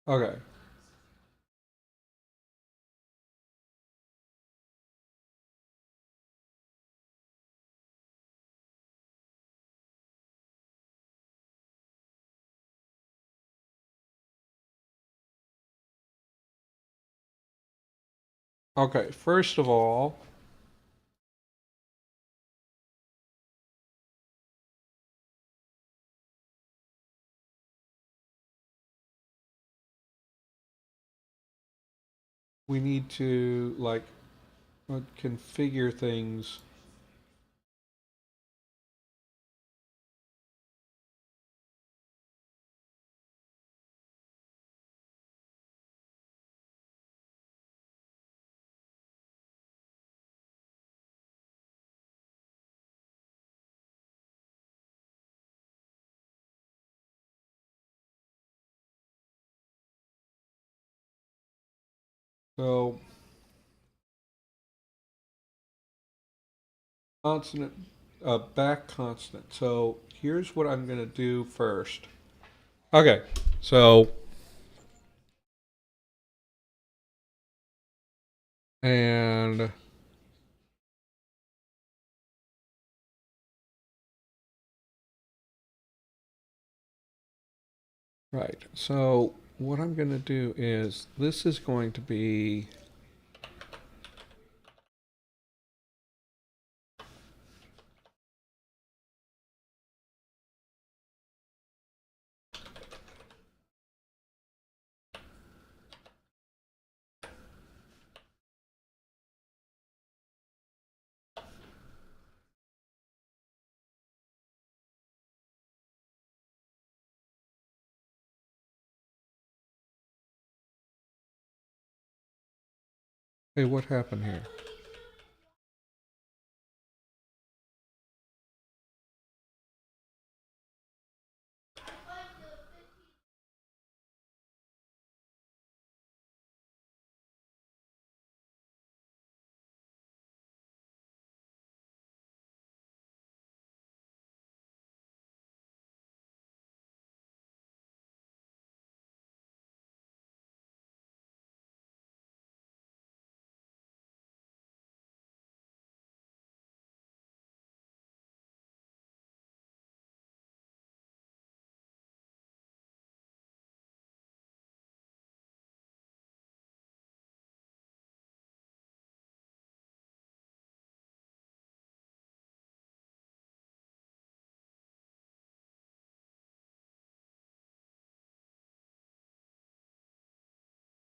okay. Okay, first of all, we need to like configure things. So constant, back constant. So here's what I'm gonna do first. Okay, so and right. So what I'm gonna do is this is going to be hey, what happened here?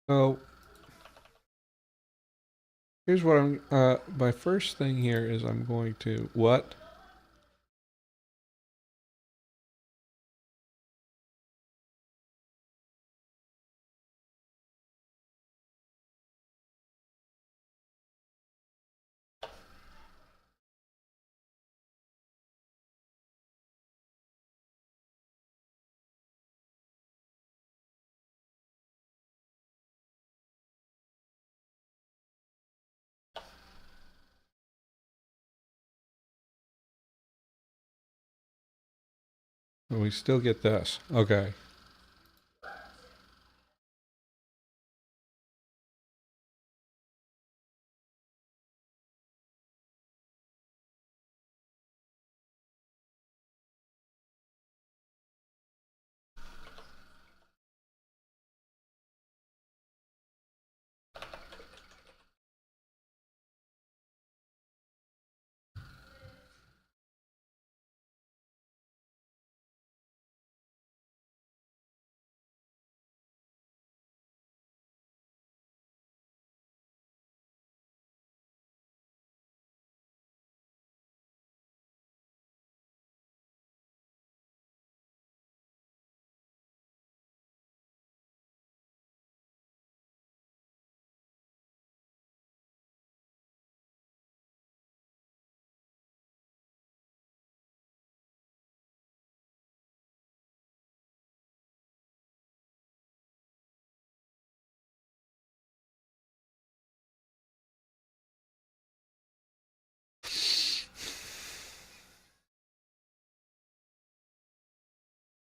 So here's what my first thing here is I'm going to, what? We still get this. Okay.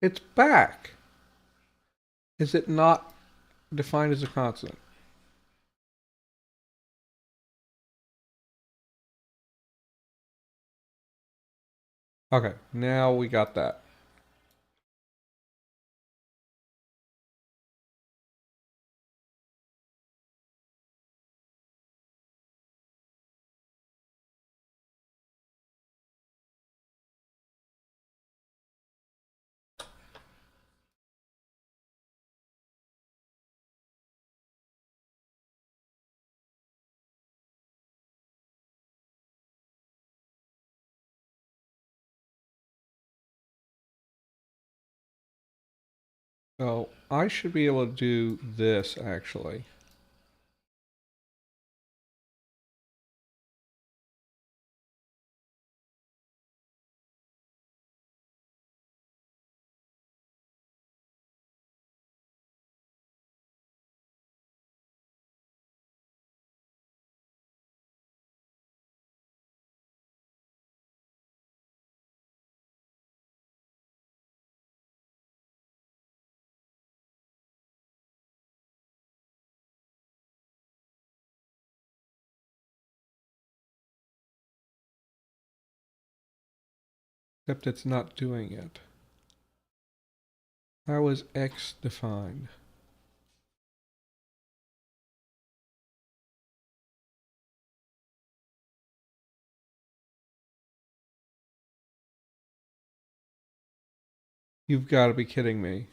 It's back. Is it not defined as a constant? Okay, now we got that. So I should be able to do this actually. Except it's not doing it. How is X defined? You've got to be kidding me.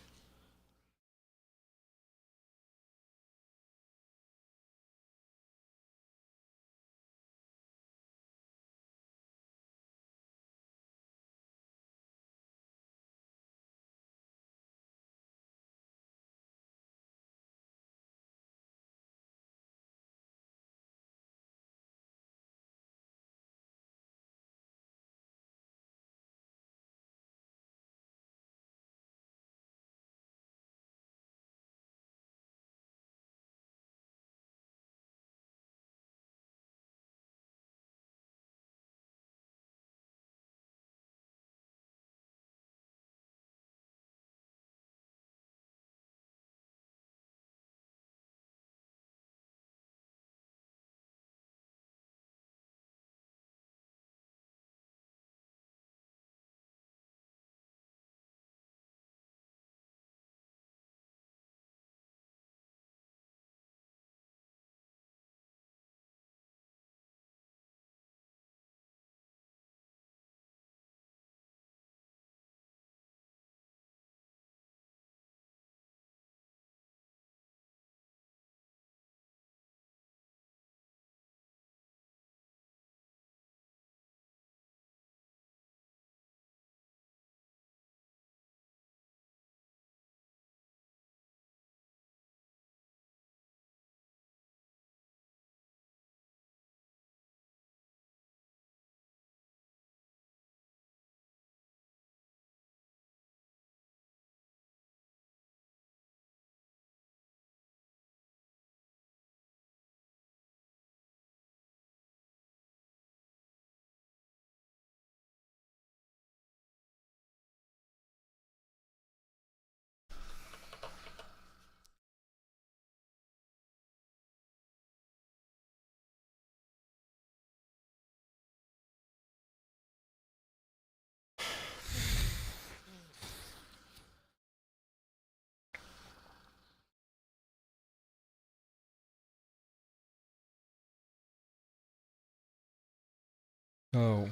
Oh.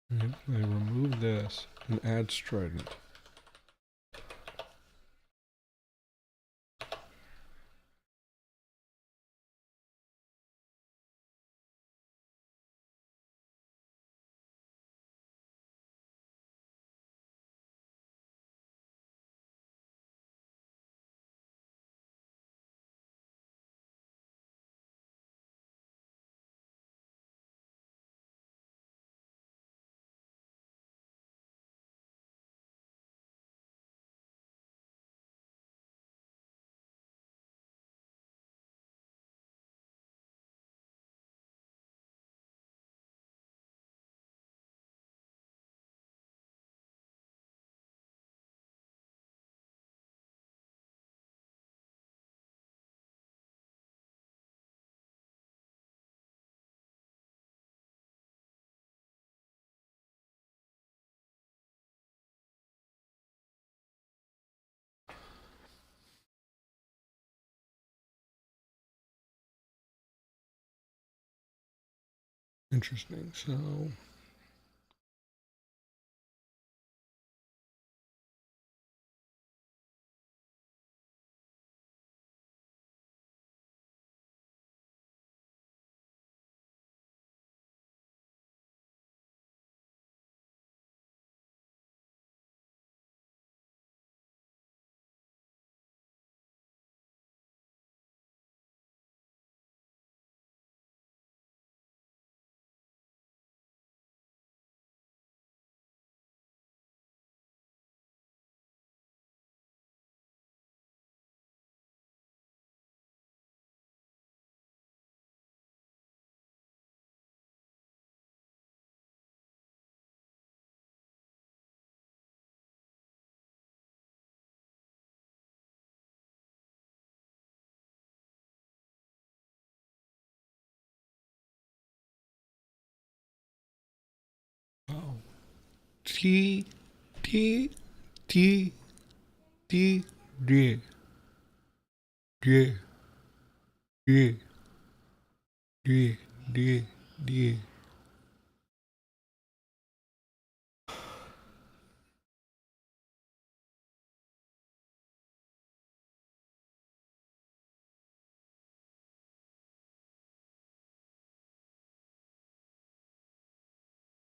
I remove this and add strident. Interesting. So T T T T D D D D D D.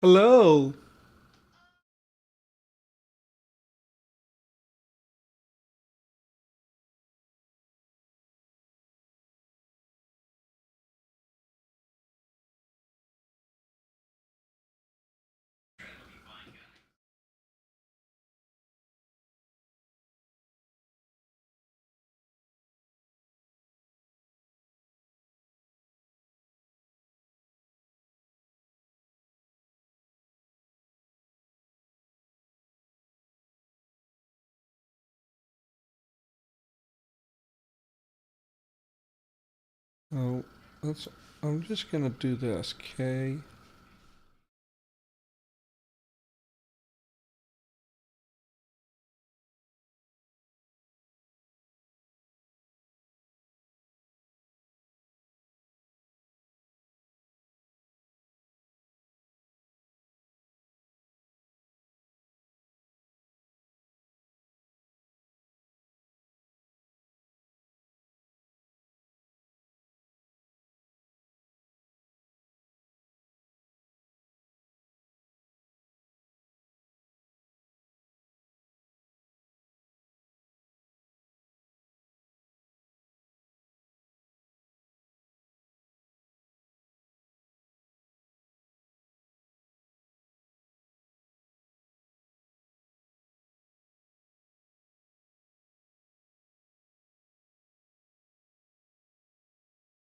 Hello. Oh, that's. I'm just gonna do this. K.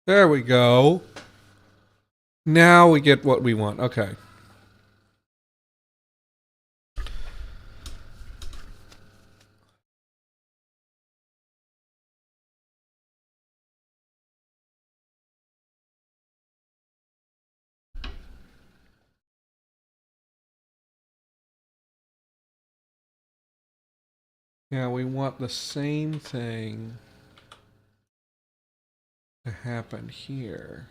There we go. Now we get what we want. Okay. Yeah, we want the same thing to happen here.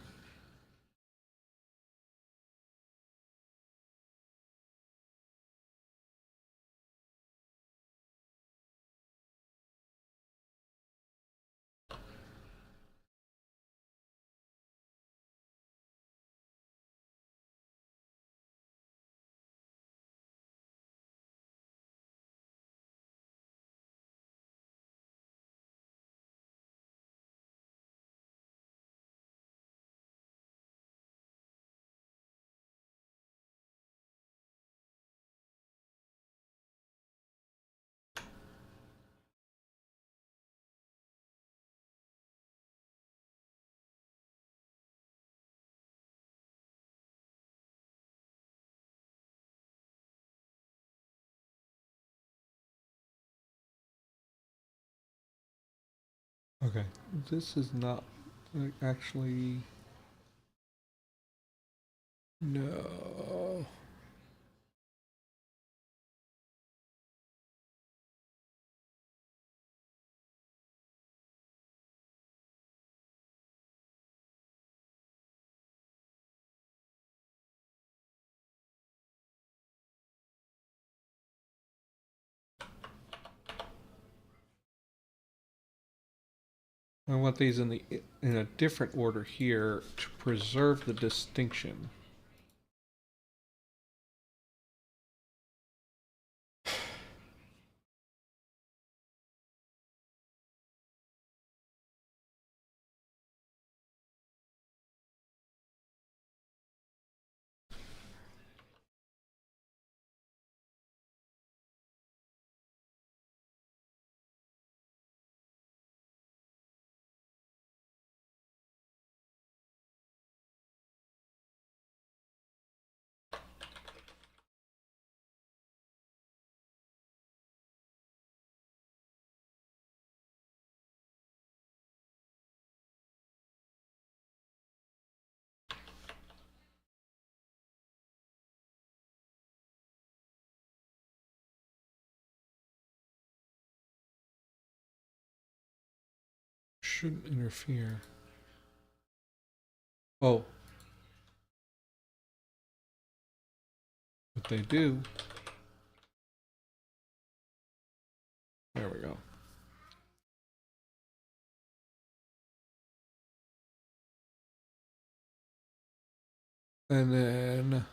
Okay. This is not actually. No. I want these in a different order here to preserve the distinction. Shouldn't interfere. Oh. But they do. There we go. And then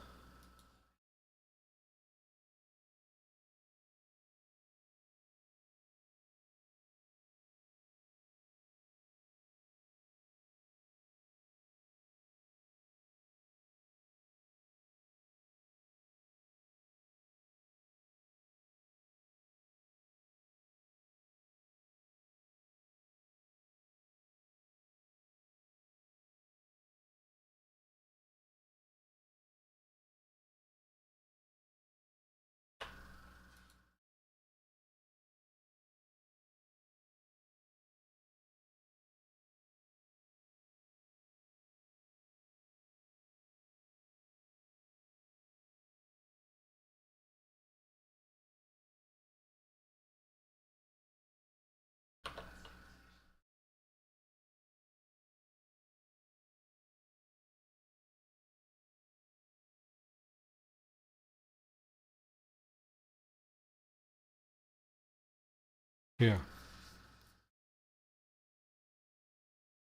yeah.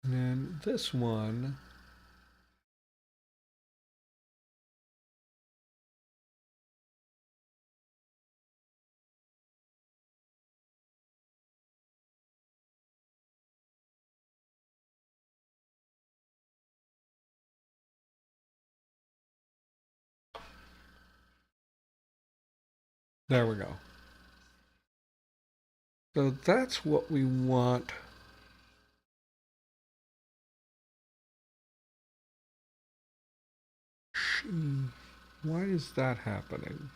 And then this one. There we go. So that's what we want Why is that happening?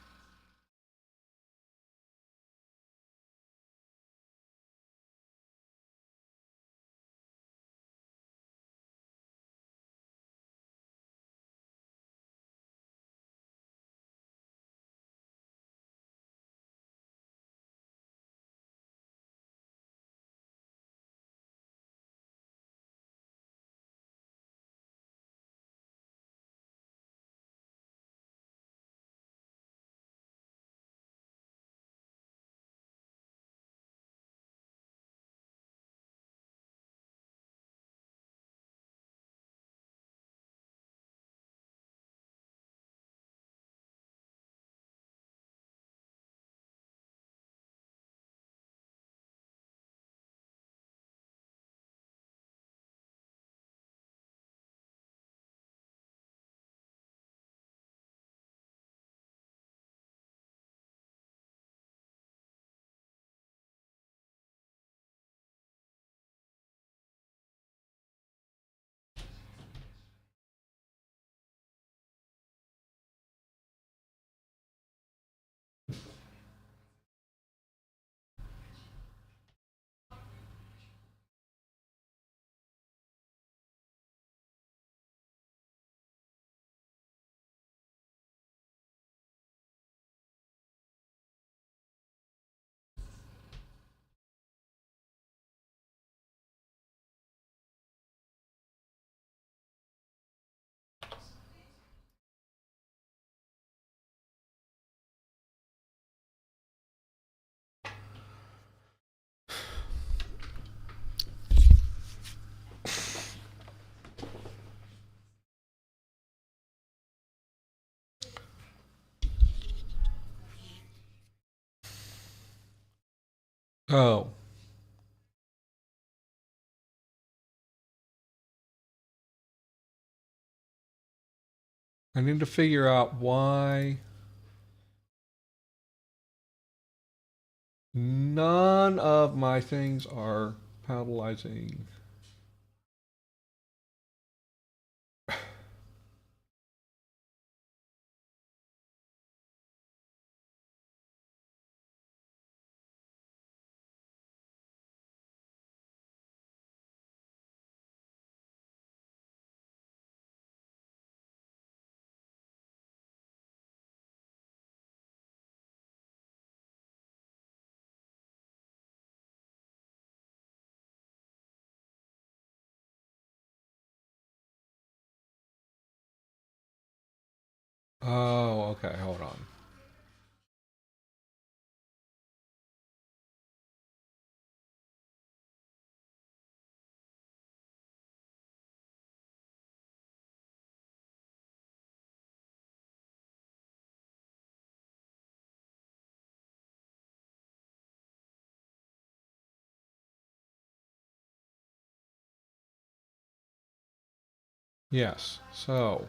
Oh. I need to figure out why none of my things are paddleizing. Oh, okay, hold on. Yes, so.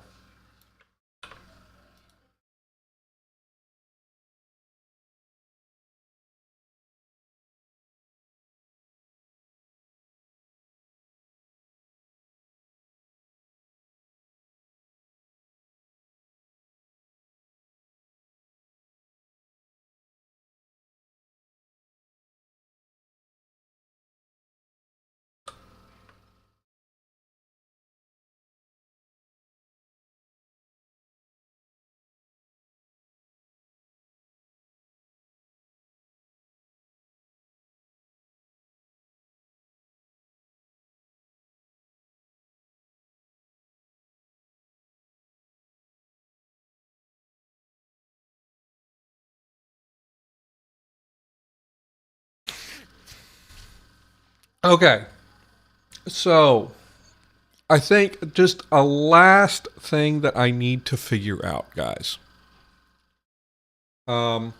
Okay, so I think just a last thing that I need to figure out, guys. Um,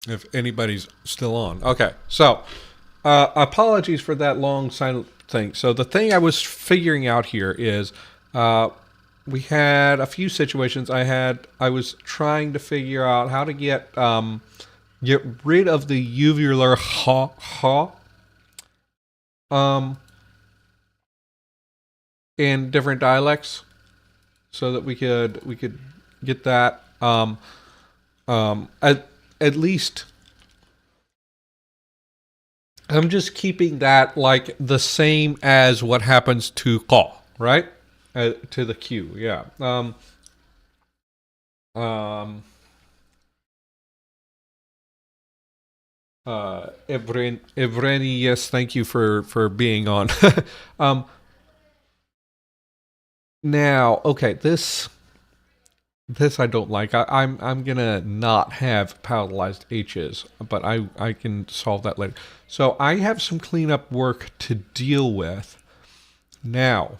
if anybody's still on. Okay, so apologies for that long silent thing. So the thing I was figuring out here is we had a few situations. I was trying to figure out how to get rid of the uvular um in different dialects. so that we could get that at least. I'm just keeping that like the same as what happens to qa, right? To the q, yeah. Evreni, yes, thank you for being on. Now, okay, this I don't like. I'm gonna not have palatalized H's, but I can solve that later. So I have some cleanup work to deal with. Now,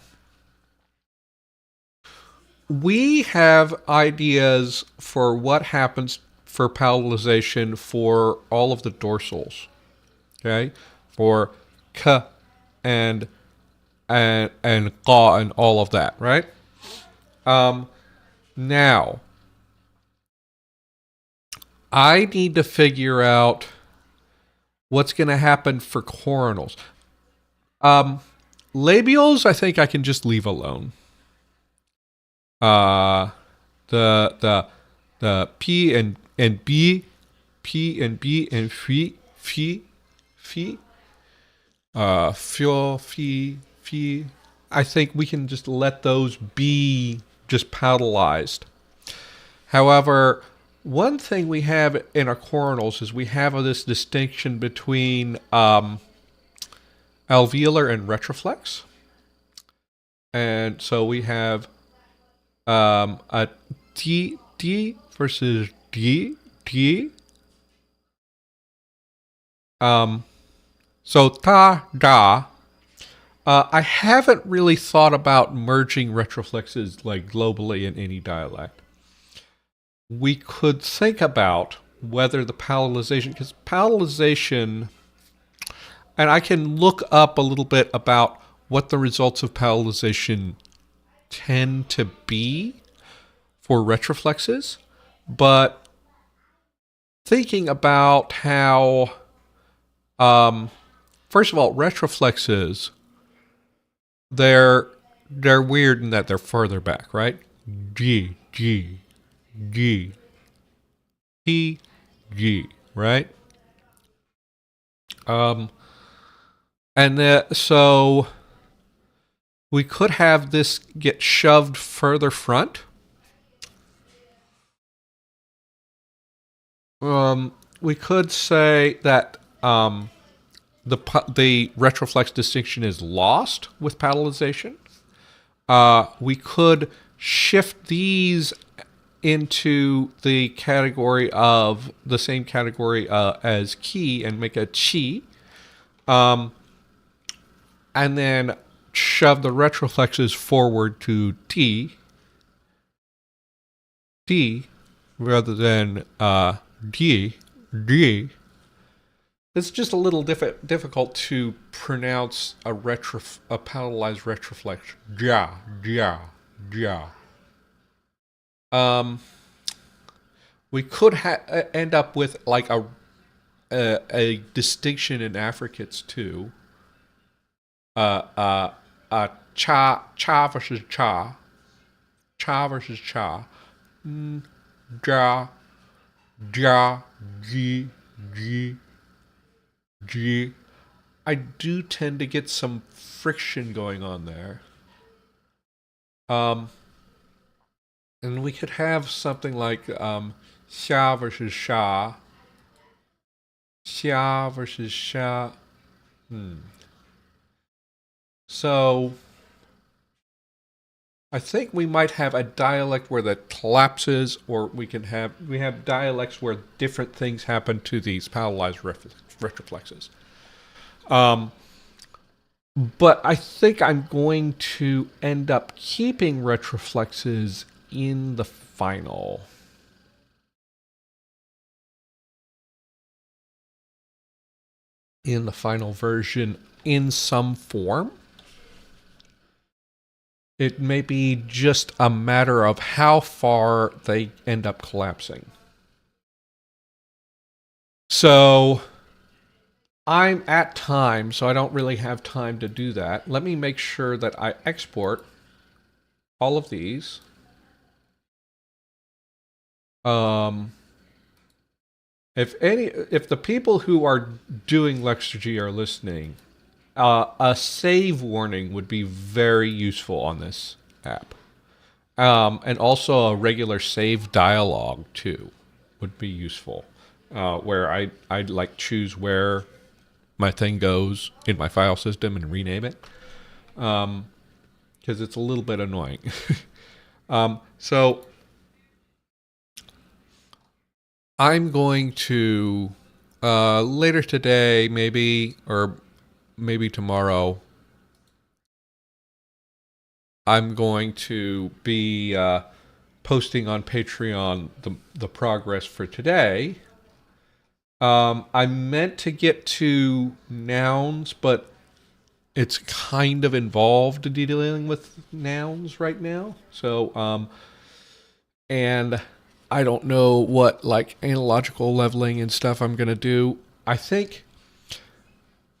we have ideas for what happens for palatalization for all of the dorsals. Okay? For k and qa and all of that, right? Now, I need to figure out what's going to happen for coronals. Labials, I think I can just leave alone. The P and B, P and B and phi, phi. I think we can just let those be just palatalized. However, one thing we have in our coronals is we have this distinction between alveolar and retroflex. And so we have a T versus D. So ta, da. I haven't really thought about merging retroflexes like globally in any dialect. We could think about whether the palatalization, because palatalization, and I can look up a little bit about what the results of palatalization tend to be for retroflexes, but thinking about how, first of all, retroflexes, they're weird in that they're further back, right? G, P, G, right? And so we could have this get shoved further front. We could say that the retroflex distinction is lost with palatalization. We could shift these into the category of the same category as key and make a chi, and then shove the retroflexes forward to D rather than D. It's just a little difficult to pronounce a palatalized retroflex. Ja. We could end up with like a distinction in affricates too. Cha versus cha versus cha. Ja, G. I do tend to get some friction going on there. And we could have something like xia versus sha. Xia versus sha. So I think we might have a dialect where that collapses, or we have dialects where different things happen to these palatalized retroflexes. But I think I'm going to end up keeping retroflexes in the final. Version in some form. It may be just a matter of how far they end up collapsing. So I'm at time, so I don't really have time to do that. Let me make sure that I export all of these. Um, if the people who are doing Lexergy are listening, a save warning would be very useful on this app. And also a regular save dialogue too would be useful, where I'd like choose where my thing goes in my file system and rename it, because it's a little bit annoying. So I'm going to later today, maybe, or maybe tomorrow, I'm going to be posting on Patreon the progress for today. I meant to get to nouns, but it's kind of involved dealing with nouns right now. So, and I don't know what like analogical leveling and stuff I'm going to do. I think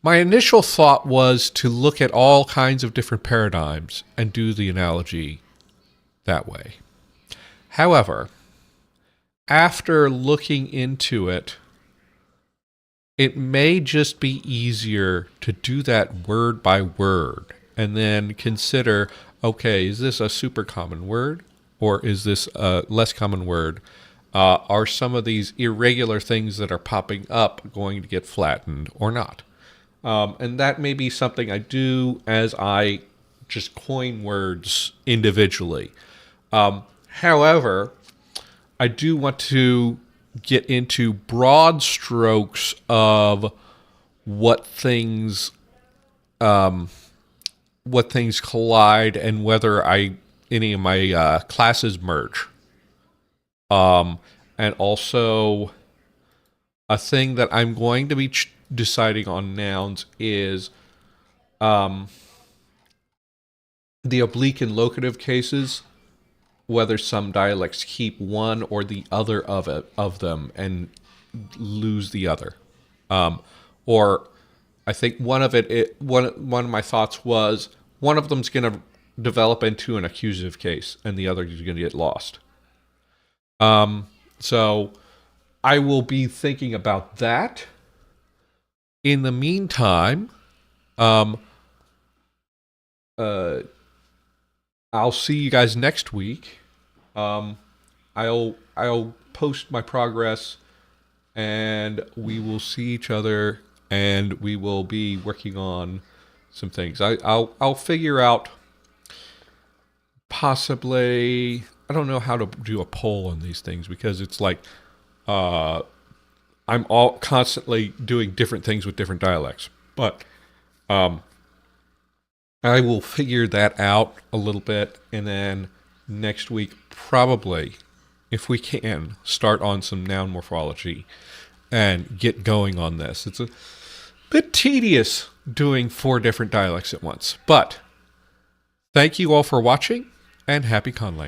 my initial thought was to look at all kinds of different paradigms and do the analogy that way. However, after looking into it, it may just be easier to do that word by word and then consider, okay, is this a super common word or is this a less common word? Are some of these irregular things that are popping up going to get flattened or not? And that may be something I do as I just coin words individually. However, I do want to get into broad strokes of what things collide and whether any of my classes merge. And also a thing that I'm going to be deciding on nouns is the oblique and locative cases, whether some dialects keep one or the other of them and lose the other. Or I think one of my thoughts was one of them's going to develop into an accusative case and the other is going to get lost. So I will be thinking about that. In the meantime, I'll see you guys next week. I'll post my progress, and we will see each other, and we will be working on some things. I'll figure out possibly. I don't know how to do a poll on these things because it's like I'm all constantly doing different things with different dialects, but I will figure that out a little bit, and then next week, probably, if we can, start on some noun morphology and get going on this. It's a bit tedious doing 4 different dialects at once, but thank you all for watching, and happy conlang.